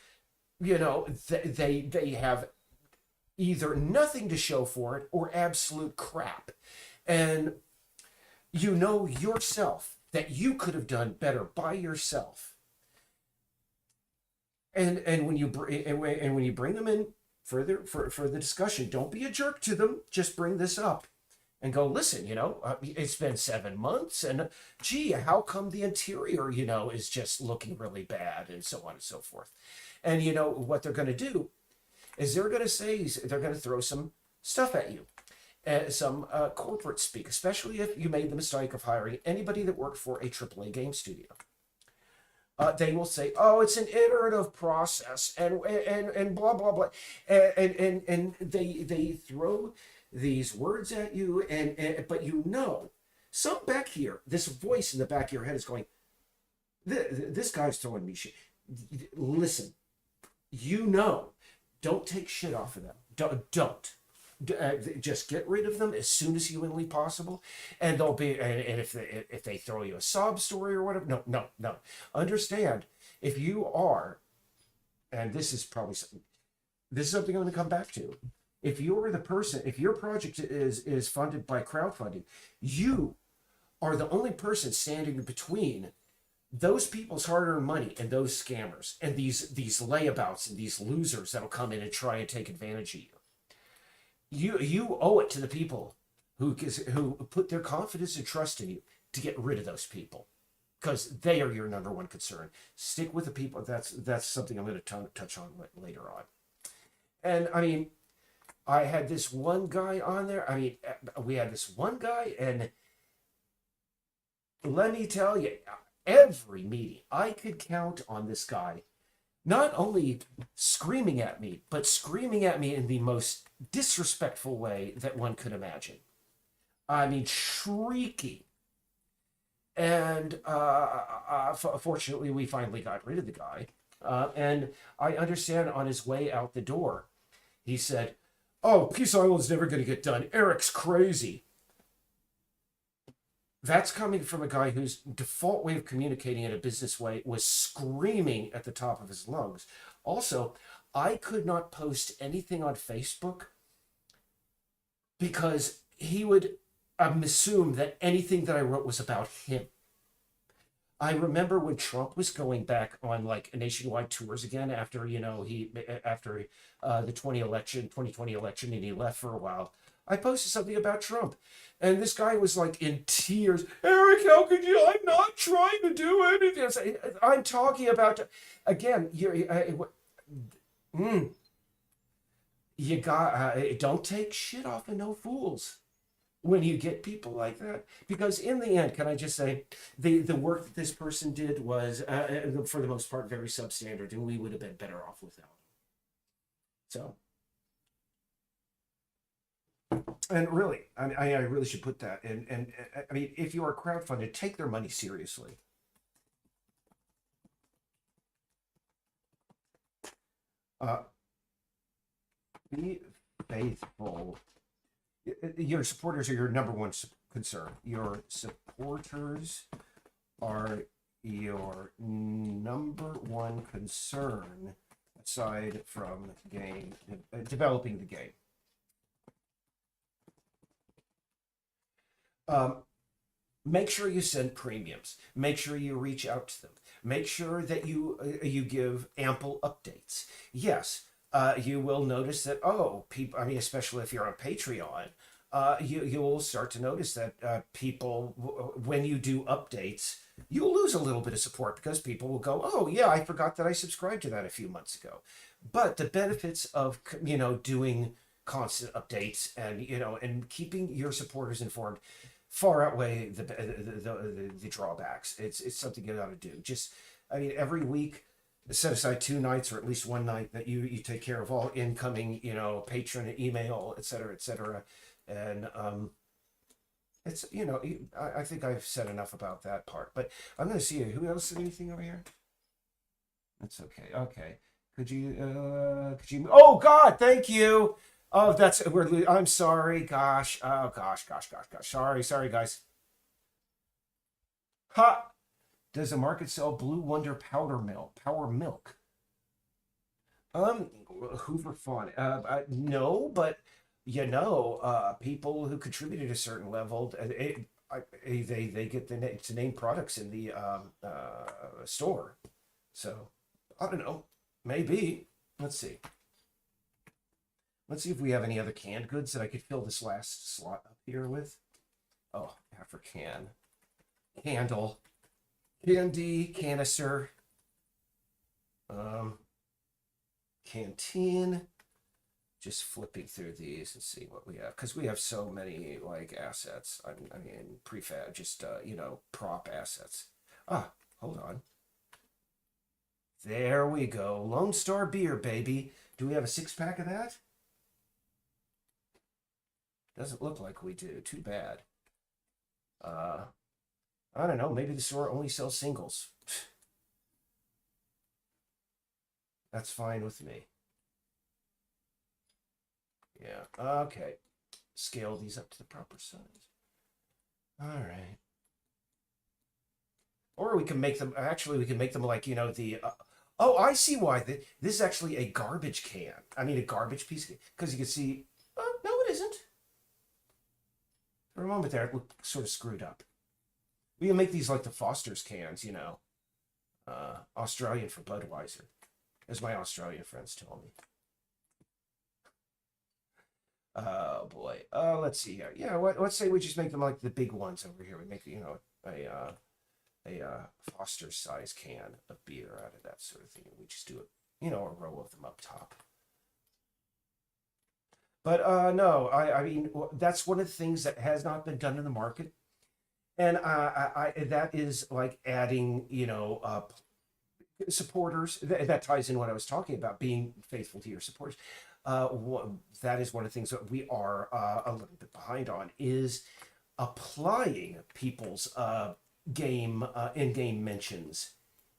they have either nothing to show for it or absolute crap, and you know yourself that you could have done better by yourself. And when you bring them in further for the discussion, don't be a jerk to them. Just bring this up and go, listen, it's been 7 months, and gee, how come the interior, is just looking really bad, and so on and so forth. And what they're going to do is they're going to throw some stuff at you. Some corporate speak, especially if you made the mistake of hiring anybody that worked for a AAA game studio. They will say, "Oh, it's an iterative process," and blah blah blah, and they throw these words at you, but some back here, this voice in the back of your head is going, "This guy's throwing me shit." Listen, don't take shit off of them. Don't. Just get rid of them as soon as humanly possible, and they'll be. And if they throw you a sob story or whatever, no. Understand, if you are, and this is something I'm going to come back to. If you're the person, if your project is funded by crowdfunding, you are the only person standing between those people's hard-earned money and those scammers and these layabouts and these losers that'll come in and try and take advantage of you. You owe it to the people who put their confidence and trust in you to get rid of those people, because they are your number one concern. Stick with the people. That's something I'm going to touch on later on. And I mean, I had this one guy on there. I mean, we had this one guy, and let me tell you, every meeting I could count on this guy not only screaming at me, but screaming at me in the most disrespectful way that one could imagine. I mean, shrieking. And fortunately, we finally got rid of the guy. And I understand on his way out the door, he said, "Oh, Peace Island's never going to get done. Eric's crazy." That's coming from a guy whose default way of communicating in a business way was screaming at the top of his lungs. Also, I could not post anything on Facebook because he would assume that anything that I wrote was about him. I remember when Trump was going back on like nationwide tours again after, after the 2020 election, and he left for a while. I posted something about Trump, and this guy was like in tears. "Eric, how could you? I'm not trying to do anything. I'm talking about, again, you got, don't take shit off of no fools when you get people like that, because in the end, can I just say, the work that this person did was, for the most part, very substandard, and we would have been better off without him. So, and really, I really should put that, and I mean, if you are crowdfunded, take their money seriously. Be faithful. Your supporters are your number one concern. Your supporters are your number one concern, aside from developing the game. Make sure you send premiums. Make sure you reach out to them. Make sure that you give ample updates. Yes, you will notice that, people, I mean, especially if you're on Patreon, you will start to notice that people, when you do updates, you'll lose a little bit of support because people will go, "Oh yeah, I forgot that I subscribed to that a few months ago." But the benefits of, doing constant updates and keeping your supporters informed far outweigh the drawbacks. It's something you got to do. Just, I mean, every week, set aside 2 nights or at least 1 night that you take care of all incoming, patron email, et cetera, and it's, I think I've said enough about that part. But I'm going to see who else said anything over here. That's okay. Okay, could you? Oh God, thank you. Oh, I'm sorry. Gosh. Oh, gosh. Sorry, guys. Ha! Does the market sell Blue Wonder Power Milk? Hoover Font. No, but people who contributed a certain level, they get to name products in the store. So I don't know. Maybe. Let's see. Let's see if we have any other canned goods that I could fill this last slot up here with. Oh, African. Candle. Candy. Canister. Canteen. Just flipping through these and see what we have. Because we have so many, assets. I mean, prefab, just, prop assets. Ah, hold on. There we go. Lone Star beer, baby. Do we have a 6-pack of that? Doesn't look like we do. Too bad. I don't know. Maybe the store only sells singles. That's fine with me. Yeah. Okay. Scale these up to the proper size. All right. Or we can make them. Actually, we can make them like the. Oh, I see why. This is actually a garbage can. I mean, a garbage piece, because you can see isn't. For a moment there, it looked sort of screwed up. We can make these like the Foster's cans, you know. Australian for Budweiser, as my Australian friends tell me. Oh boy. Let's see here. Yeah, let's say we just make them like the big ones over here. We make, you know, a Foster's size can of beer out of that sort of thing. We just do it, you know, a row of them up top. But no, I mean that's one of the things that has not been done in the market, and that is like adding, you know, supporters. That ties in what I was talking about, being faithful to your supporters. That is one of the things that we are a little bit behind on, is applying people's game in-game mentions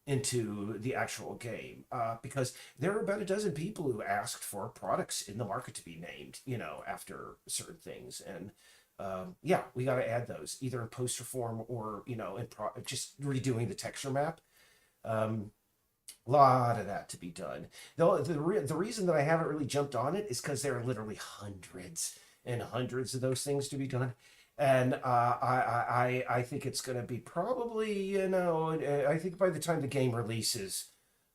into the actual game, because there are about a dozen people who asked for products in the market to be named, you know, after certain things. And yeah, we got to add those either in poster form or, you know, in just redoing the texture map. Lot of that to be done. The reason that I haven't really jumped on it is because there are literally hundreds and hundreds of those things to be done. And I think it's going to be probably, you know, I think by the time the game releases,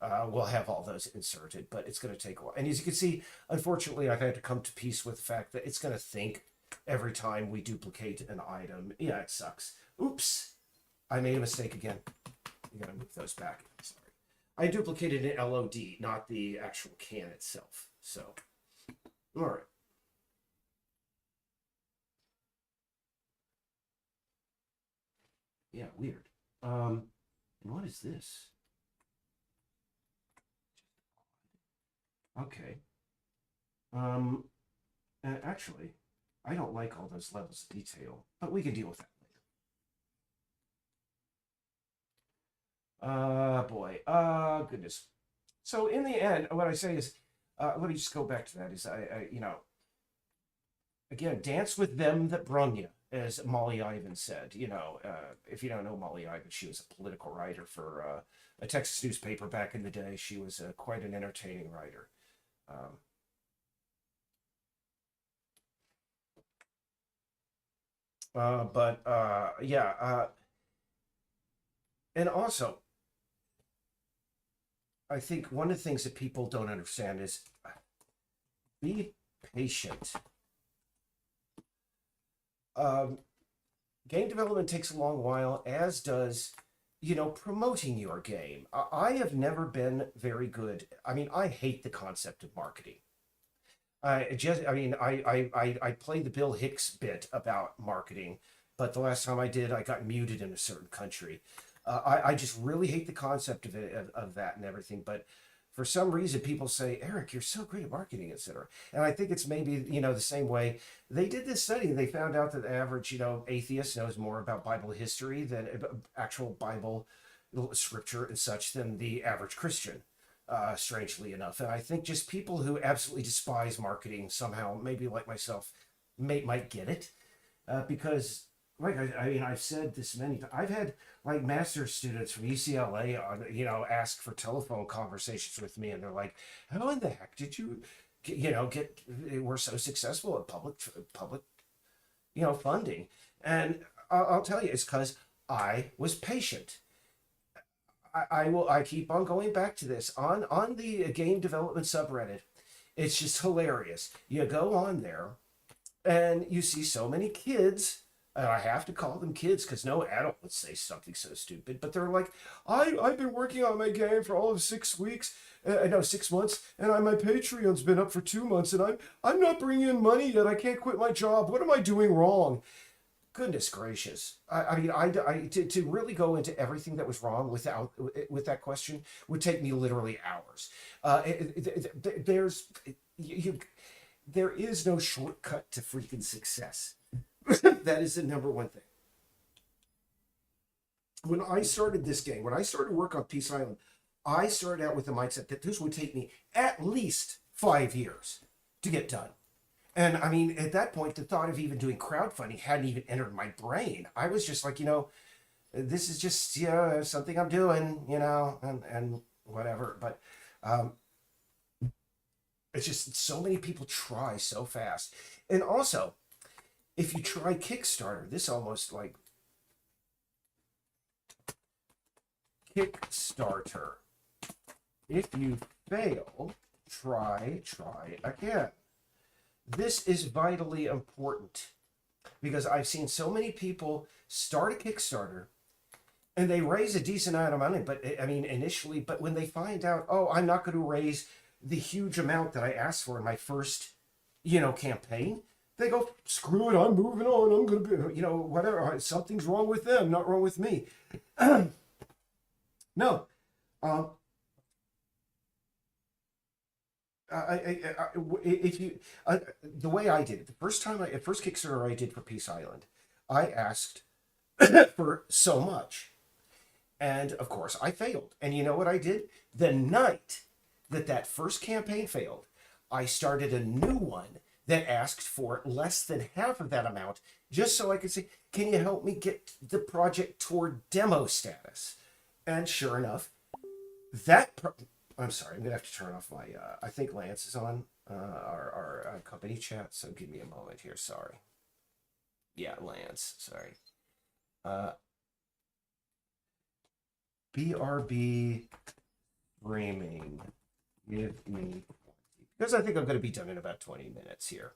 we'll have all those inserted, but it's going to take a while. And as you can see, unfortunately, I've had to come to peace with the fact that it's going to think every time we duplicate an item. Yeah, it sucks. Oops, I made a mistake again. I'm going to move those back. Sorry. I duplicated an LOD, not the actual can itself. So, all right. Yeah, weird. And what is this? Okay. Um, actually, I don't like all those levels of detail, but we can deal with that later. Boy. Goodness. So in the end, what I say is, let me just go back to that. Is you know, again, dance with them that brung you, as Molly Ivins said. You know, if you don't know Molly Ivins, she was a political writer for a Texas newspaper back in the day. She was quite an entertaining writer. Um, but yeah, and also, I think one of the things that people don't understand is be patient. Game development takes a long while, as does, you know, promoting your game. I have never been very good. I mean, I hate the concept of marketing. I mean, I played the Bill Hicks bit about marketing, but the last time I did, I got muted in a certain country. I just really hate the concept of it, of that and everything. But for some reason, people say, Eric, you're so great at marketing, etc. And I think it's maybe, you know, the same way they did this study. They found out that the average, you know, atheist knows more about Bible history than actual Bible scripture and such than the average Christian. Strangely enough. And I think just people who absolutely despise marketing somehow, maybe like myself, might get it. Because, like, I mean, I've said this many times. I've had, like, master's students from UCLA, on, you know, ask for telephone conversations with me. And they're like, how in the heck did you, you know, we're so successful at public, you know, funding? And I'll tell you, it's because I was patient. I keep on going back to this on the game development subreddit. It's just hilarious. You go on there and you see so many kids, and I have to call them kids because no adult would say something so stupid, but they're like, I've been working on my game for all of 6 weeks, no, 6 months, and my Patreon's been up for 2 months, and I'm not bringing in money yet. I can't quit my job. What am I doing wrong? Goodness gracious! I mean, to really go into everything that was wrong with that question would take me literally hours. There is no shortcut to freaking success. That is the number one thing. When I started this game, when I started work on Peace Island, I started out with the mindset that this would take me at least 5 years to get done. And I mean, at that point, the thought of even doing crowdfunding hadn't even entered my brain. I was just like, you know, this is just, you know, something I'm doing, you know, and whatever. But It's just so many people try so fast. And also, if you try Kickstarter, this almost like Kickstarter. If you fail, try again. This is vitally important because I've seen so many people start a Kickstarter and they raise a decent amount of money, but I mean, initially, but when they find out, oh, I'm not going to raise the huge amount that I asked for in my first, campaign, they go, screw it, I'm moving on. I'm going to be, whatever. Something's wrong with them, not wrong with me. No. If you the way I did it, the first Kickstarter I did for Peace Island, I asked for so much, and of course I failed. And you know what I did? The night that first campaign failed, I started a new one that asked for less than half of that amount, just so I could say, can you help me get the project toward demo status? And sure enough, I'm sorry, I'm gonna have to turn off my. I think Lance is on our company chat, so give me a moment here. Sorry. Yeah, Lance. Sorry. BRB streaming. Give me, because I think I'm gonna be done in about 20 minutes here.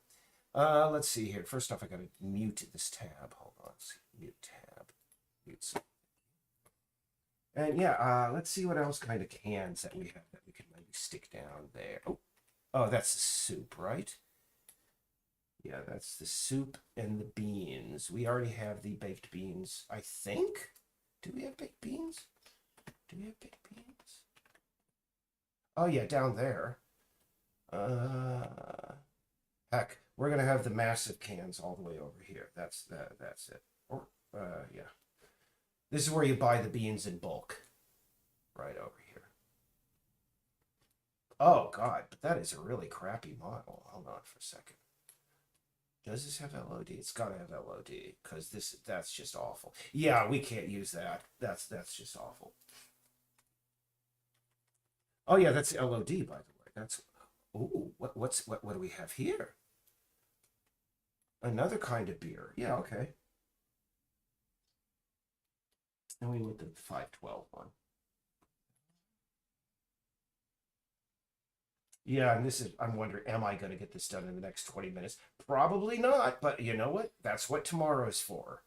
Let's see here. First off, I gotta mute this tab. Hold on. Let's see. Mute tab. Mute. And yeah, let's see what else kind of cans that we have that we can maybe stick down there. Oh, that's the soup, right? Yeah, that's the soup and the beans. We already have the baked beans, I think. Do we have baked beans? Do we have baked beans? Oh yeah, down there. Heck, we're gonna have the massive cans all the way over here. That's it. Or yeah. This is where you buy the beans in bulk. Right over here. Oh, God, but that is a really crappy model. Hold on for a second. Does this have LOD? It's got to have LOD, because that's just awful. Yeah, we can't use that. That's just awful. Oh, yeah, that's LOD, by the way. That's... Ooh, what do we have here? Another kind of beer. Yeah, okay. And we went the 512 one. Yeah, and I'm wondering, am I going to get this done in the next 20 minutes? Probably not, but you know what? That's what tomorrow's for.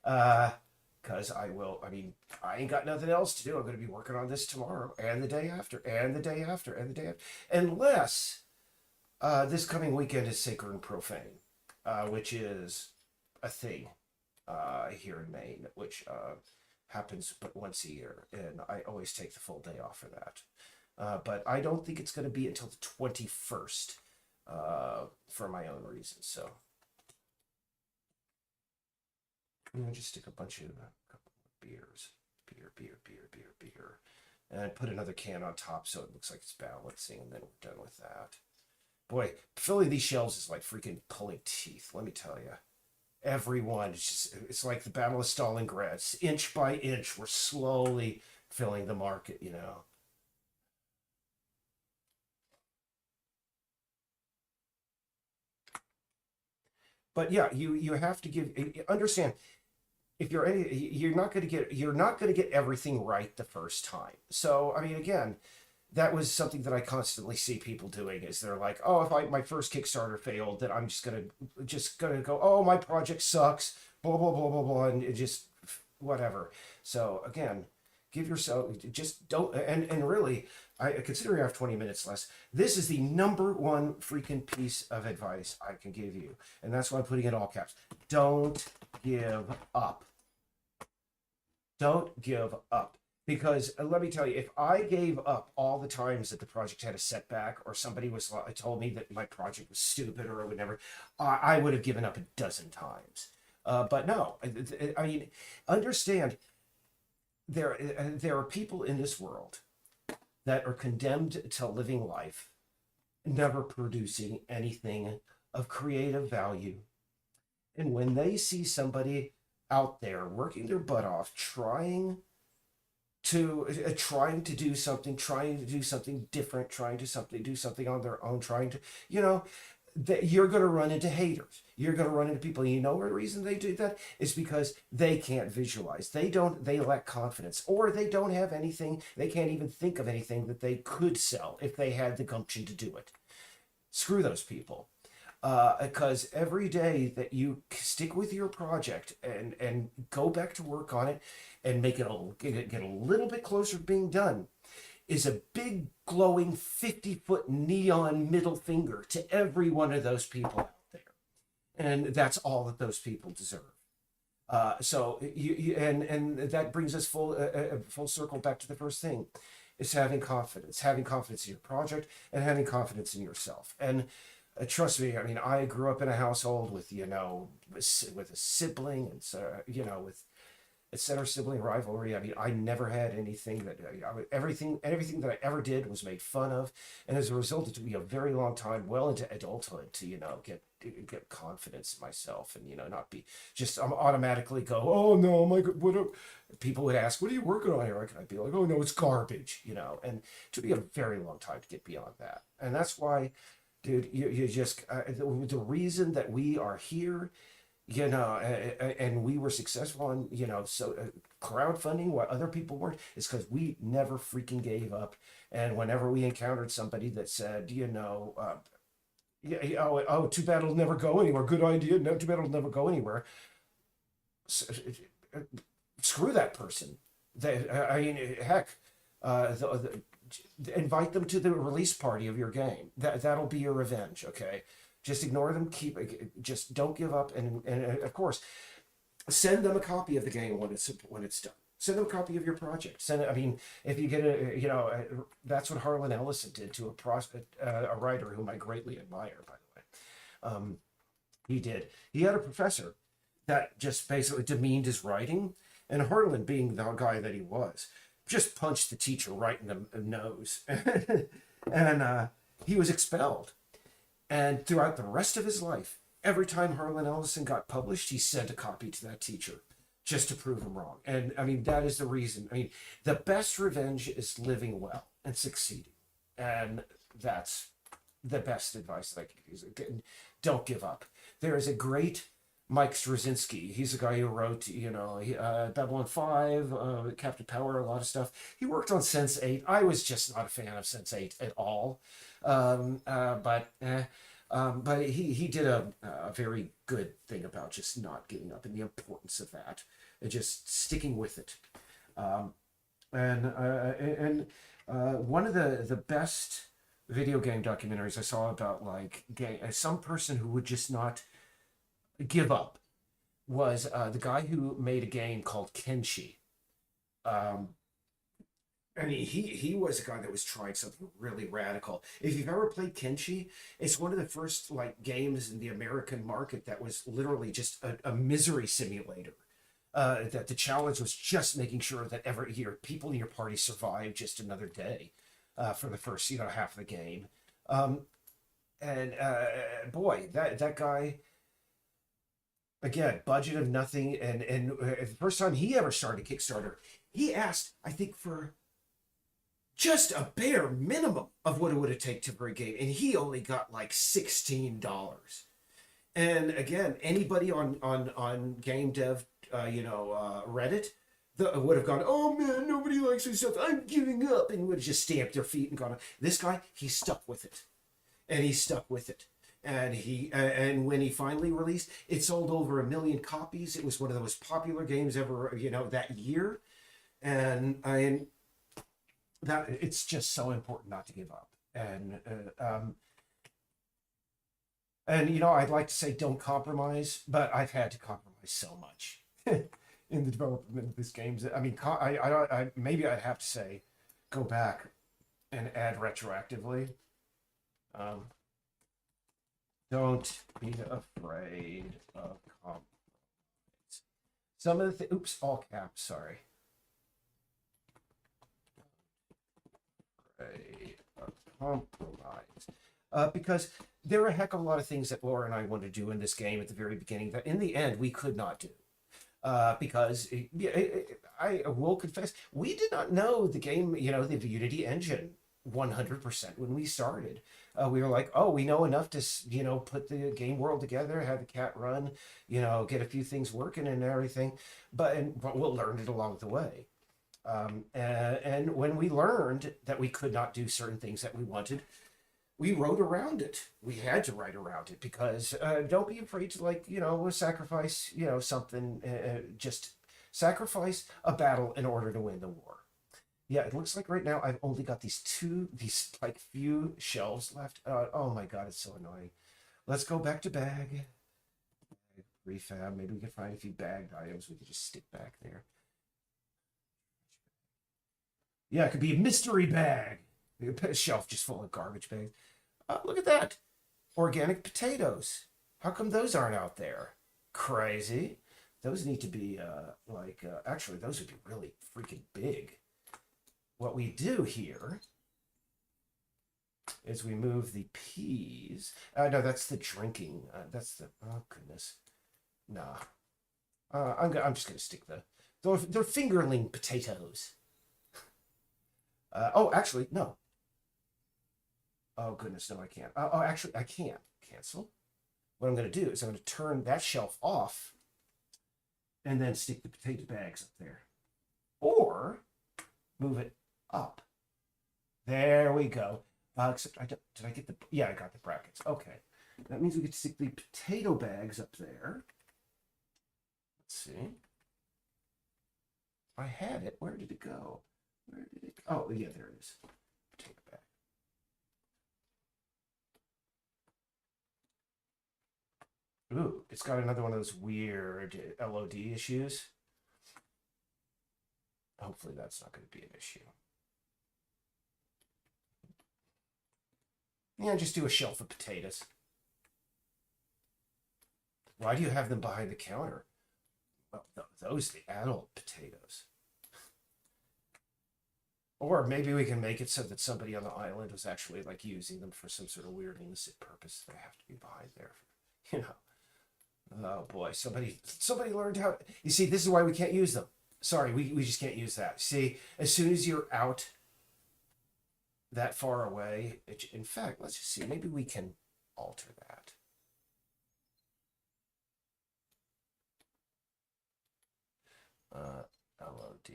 Because I ain't got nothing else to do. I'm going to be working on this tomorrow and the day after and the day after and the day after. Unless this coming weekend is Sacred and Profane, which is a thing here in Maine, which happens but once a year, and I always take the full day off for that. But I don't think it's going to be until the 21st for my own reasons. So I'm going to just stick a couple of beers, beer, and put another can on top so it looks like it's balancing, and then we're done with that. Boy, filling these shelves is like freaking pulling teeth, let me tell you. Everyone, it's like the Battle of Stalingrad. Inch by inch, we're slowly filling the market, But yeah, you have to understand, if you're not going to get everything right the first time. So I mean, again, that was something that I constantly see people doing, is they're like, oh, if my first Kickstarter failed, then I'm just gonna go, oh, my project sucks, blah blah blah blah blah, and it just whatever. So again, give yourself, just don't, and really, I consider you have 20 minutes less. This is the number one freaking piece of advice I can give you, and that's why I'm putting it all caps. Don't give up. Don't give up. Because let me tell you, if I gave up all the times that the project had a setback, or somebody told me that my project was stupid or whatever, I would have given up a dozen times. But no, I mean, understand, there are people in this world that are condemned to living life, never producing anything of creative value. And when they see somebody out there working their butt off, trying to trying to do something different, trying to do something on their own, trying to, you know, that you're going to run into haters. You're going to run into people. And you know the reason they do that is because they can't visualize. They lack confidence, or they don't have anything. They can't even think of anything that they could sell if they had the gumption to do it. Screw those people. Because every day that you stick with your project and go back to work on it and make it get a little bit closer to being done, is a big glowing 50-foot neon middle finger to every one of those people out there, and that's all that those people deserve. So and that brings us full circle back to the first thing. Is having confidence in your project and having confidence in yourself. And trust me, I mean, I grew up in a household with, you know, with a sibling, and so, you know, with etc. sibling rivalry. I mean, I never had anything that everything that I ever did was made fun of, and as a result, it took me a very long time, well into adulthood, to, you know, get confidence in myself, and, you know, not be just automatically go, oh no, my God, people would ask, what are you working on here? I'd be like, oh no, it's garbage, you know. And it took me a very long time to get beyond that, and that's why, dude, you just the reason that we are here, you know, and we were successful on, you know, so crowdfunding what other people weren't, is because we never freaking gave up. And whenever we encountered somebody that said, you know, oh, too bad it'll never go anywhere, good idea, no, too bad it'll never go anywhere, screw that person. I mean, heck, invite them to the release party of your game. That'll be your revenge. Okay, just ignore them. Just don't give up, and of course, send them a copy of the game when it's done. Send them a copy of your project. I mean, if you get you know, that's what Harlan Ellison did to a writer whom I greatly admire, by the way. He did. He had a professor that just basically demeaned his writing, and Harlan, being the guy that he was, just punched the teacher right in the nose, and he was expelled. And throughout the rest of his life, every time Harlan Ellison got published, he sent a copy to that teacher just to prove him wrong. And I mean, that is the reason. I mean, the best revenge is living well and succeeding. And that's the best advice that I can use. Don't give up. There is a great Mike Straczynski. He's the guy who wrote, you know, Babylon 5, Captain Power, a lot of stuff. He worked on Sense8. I was just not a fan of Sense8 at all. But he did a very good thing about just not giving up and the importance of that and just sticking with it. And one of the best video game documentaries I saw about, like, some person who would just not give up was the guy who made a game called Kenshi. I mean, he was a guy that was trying something really radical. If you've ever played Kenshi, it's one of the first, like, games in the American market that was literally just a misery simulator. That the challenge was just making sure that your people in your party survive just another day for the first, you know, half of the game. And boy, that guy, again, budget of nothing, and the first time he ever started Kickstarter, he asked, I think, for just a bare minimum of what it would have taken for a game, and he only got like $16. And again, anybody on game dev, Reddit, would have gone, oh man, nobody likes this stuff, I'm giving up, and would have just stamped their feet and gone. This guy, he stuck with it, and he stuck with it. And and when he finally released, it sold over 1 million copies. It was one of the most popular games ever, you know, that year. And that it's just so important not to give up. And you know, I'd like to say don't compromise, but I've had to compromise so much in the development of this game. I mean, I maybe I'd have to say go back and add retroactively. Don't be afraid of compromise. Some of the oops, all caps, sorry. Afraid of compromise. Because there are a heck of a lot of things that Laura and I wanted to do in this game at the very beginning that in the end we could not do. Because I will confess, we did not know the game, the Unity engine 100% when we started. We were like, oh, we know enough to, put the game world together, have the cat run, get a few things working and everything. But we'll learn it along the way. And when we learned that we could not do certain things that we wanted, we wrote around it. We had to write around it because don't be afraid to sacrifice, something, just sacrifice a battle in order to win the war. Yeah, it looks like right now I've only got these like few shelves left. Oh my God, it's so annoying. Let's go back to bag. Refab. Maybe we can find a few bagged items we could just stick back there. Yeah, it could be a mystery bag. A shelf just full of garbage bags. Look at that. Organic potatoes. How come those aren't out there? Crazy. Those need to be actually, those would be really freaking big. What we do here is we move the peas. No, that's the drinking. Oh goodness. Nah. I'm just gonna stick they're fingerling potatoes. Oh, actually, no. Oh goodness, no, I can't. Actually, I can't cancel. What I'm going to do is I'm going to turn that shelf off and then stick the potato bags up there. Or move it up. There we go. Except did I get yeah, I got the brackets. Okay. That means we could stick the potato bags up there. Let's see. I had it. Where did it go? Oh, yeah, there it is. Potato bag. Ooh, it's got another one of those weird LOD issues. Hopefully that's not going to be an issue. Yeah, just do a shelf of potatoes. Why do you have them behind the counter? Well, those are the adult potatoes. Or maybe we can make it so that somebody on the island was actually like using them for some sort of weird illicit purpose. They have to be behind there, Oh boy, somebody learned how. You see, this is why we can't use them. Sorry, we just can't use that. See, as soon as you're out that far away, in fact, let's just see. Maybe we can alter that. LOD.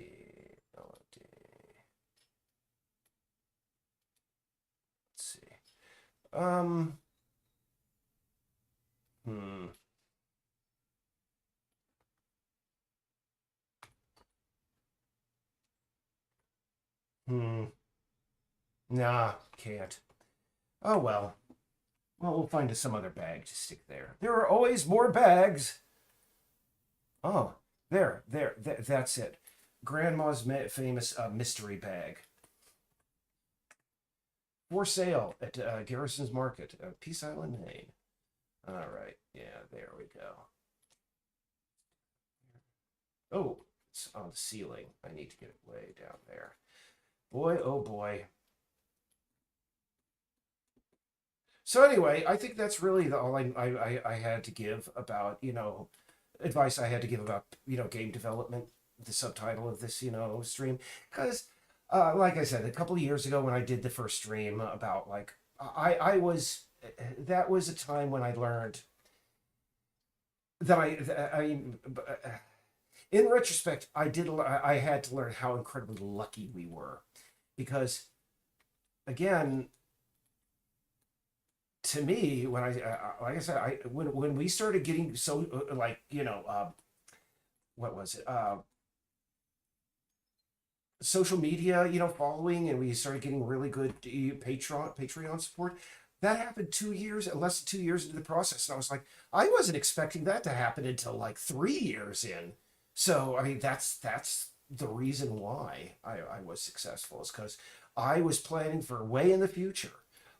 Let's see. Nah, can't. Oh well. Well, we'll find some other bag to stick there. There are always more bags. Oh, that's it. Grandma's famous mystery bag. For sale at Garrison's Market, Peace Island, Maine. All right, yeah, there we go. Oh, it's on the ceiling. I need to get it way down there. Boy, oh boy. So anyway, I think that's really all I had to give about, advice I had to give about, game development, the subtitle of this, stream. Because, like I said, a couple of years ago when I did the first stream about, that was a time when I learned that in retrospect, I had to learn how incredibly lucky we were. Because, again, to me, when like I said, when we started getting so what was it? Social media, following, and we started getting really good Patreon support. That happened less than 2 years into the process, and I was like, I wasn't expecting that to happen until like 3 years in. So that's the reason why I was successful, is because I was planning for way in the future.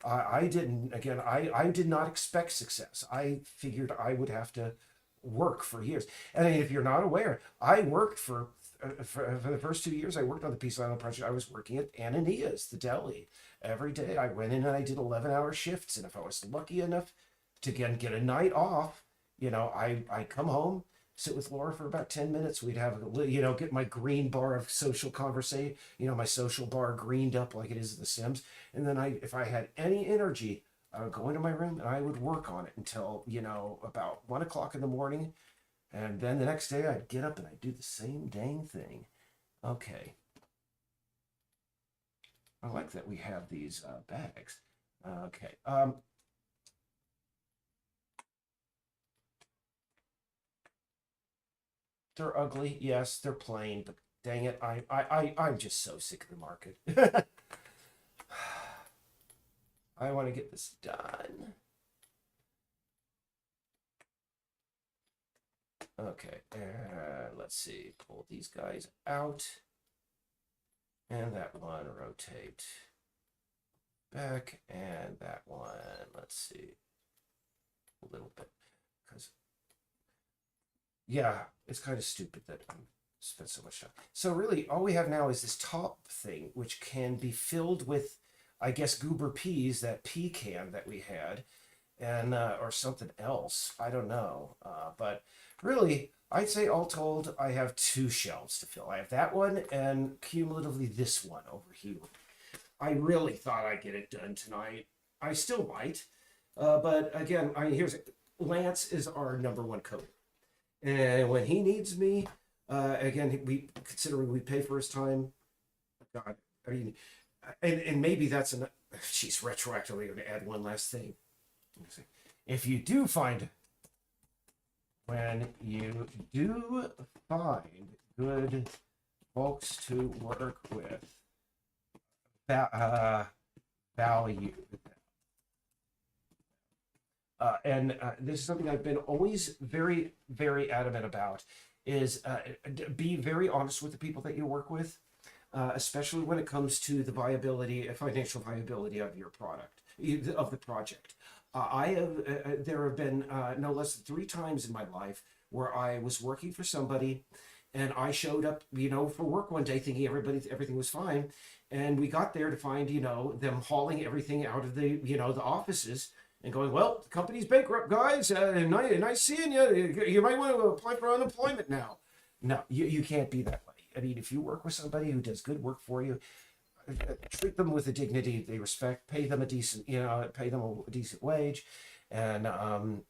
I did not expect success. I figured I would have to work for years. And if you're not aware, I worked for the first 2 years I worked on the Peace Island project. I was working at Ananias, the deli. Every day I went in and I did 11-hour shifts. And if I was lucky enough to get a night off, I come home, sit with Laura for about 10 minutes. We'd have, get my green bar of social conversation, my social bar greened up like it is in The Sims. And then if I had any energy, I would go into my room and I would work on it until, about 1 o'clock in the morning. And then the next day I'd get up and I'd do the same dang thing. Okay. I like that we have these bags. Okay. They're ugly. Yes, they're plain, but dang it, I'm just so sick of the market. I want to get this done. Okay, let's see. Pull these guys out. And that one rotate back. And that one, let's see. A little bit. Because, yeah, it's kind of stupid that I'm spent so much time. So really, all we have now is this top thing, which can be filled with, I guess, goober peas, that pecan that we had, and or something else. I don't know. But really, I'd say all told, I have 2 shelves to fill. I have that one and cumulatively this one over here. I really thought I'd get it done tonight. I still might. But again, here's Lance is our #1 coder. And when he needs me, again, considering we pay for his time, God, I mean, and maybe that's she's retroactively going to add one last thing. If you do find, when you do find good folks to work with, value. And this is something I've been always very, very adamant about, is be very honest with the people that you work with, especially when it comes to the financial viability of your product, of the project. There have been no less than 3 times in my life where I was working for somebody and I showed up, for work one day thinking everything was fine. And we got there to find, them hauling everything out of the, the offices and going, well, the company's bankrupt, guys. Nice seeing you. You might want to apply for unemployment now. No, you can't be that way. I mean, if you work with somebody who does good work for you, treat them with the dignity they respect, pay them a decent wage. And,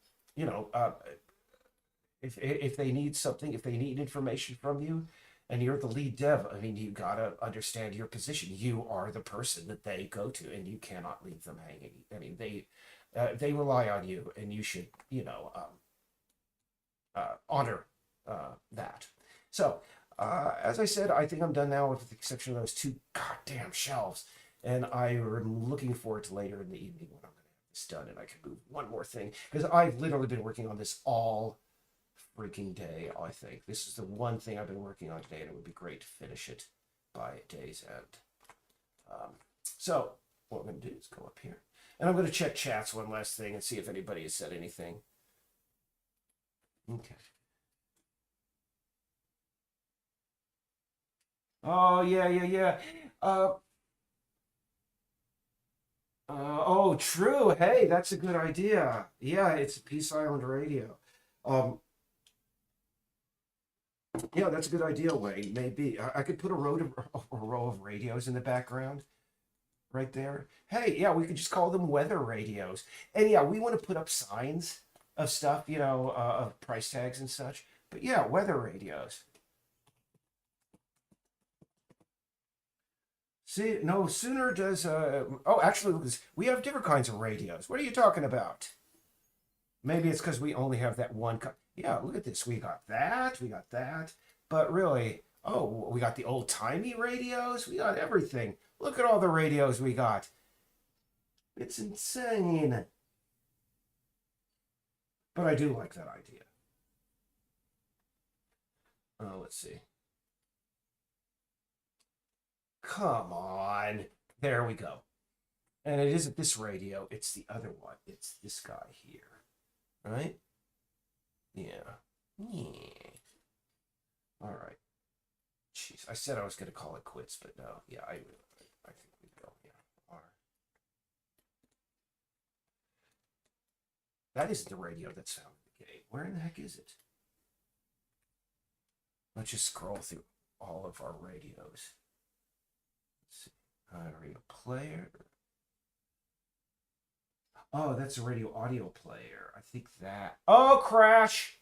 if they need something, if they need information from you and you're the lead dev, I mean, you got to understand your position. You are the person that they go to and you cannot leave them hanging. I mean, they rely on you and you should, honor that. So, as I said, I think I'm done now with the exception of those 2 goddamn shelves. And I'm looking forward to later in the evening when I'm going to have this done and I can move one more thing. Because I've literally been working on this all freaking day, I think. This is the one thing I've been working on today and it would be great to finish it by day's end. So, what I'm going to do is go up here. And I'm going to check chats one last thing and see if anybody has said anything. Okay. Oh, yeah. Oh, true. Hey, that's a good idea. Yeah, it's Peace Island Radio. Yeah, that's a good idea, Wayne. Maybe I could put a row of radios in the background right there. Hey, yeah, we could just call them weather radios. And yeah, we want to put up signs of stuff, of price tags and such. But yeah, weather radios. See, no sooner does oh, actually, Lucas, we have different kinds of radios. What are you talking about? Maybe it's because we only have that one. Yeah, look at this. We got that. But really, oh, we got the old-timey radios. We got everything. Look at all the radios we got. It's insane. But I do like that idea. Let's see. Come on. There we go. And it isn't this radio. It's the other one. It's this guy here. Right? Yeah. All right. Jeez, I said I was going to call it quits, but no. Yeah, I think we go. Yeah. All right. That isn't the radio that's found in the game. Where in the heck is it? Let's just scroll through all of our radios. Let's see. Radio player. Oh, that's a radio audio player. I think that. Oh, crash!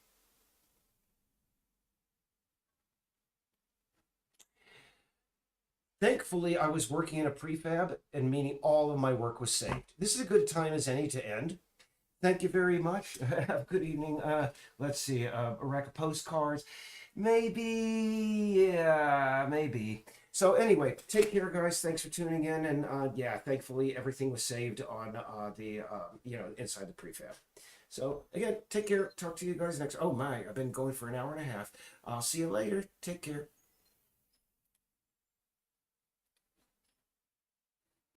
Thankfully, I was working in a prefab, and meaning all of my work was saved. This is a good time as any to end. Thank you very much. Have a good evening. Let's see, a rack of postcards. Maybe, yeah, maybe. So anyway, take care, guys. Thanks for tuning in. And yeah, thankfully, everything was saved on inside the prefab. So again, take care. Talk to you guys next. Oh my, I've been going for an hour and a half. I'll see you later. Take care.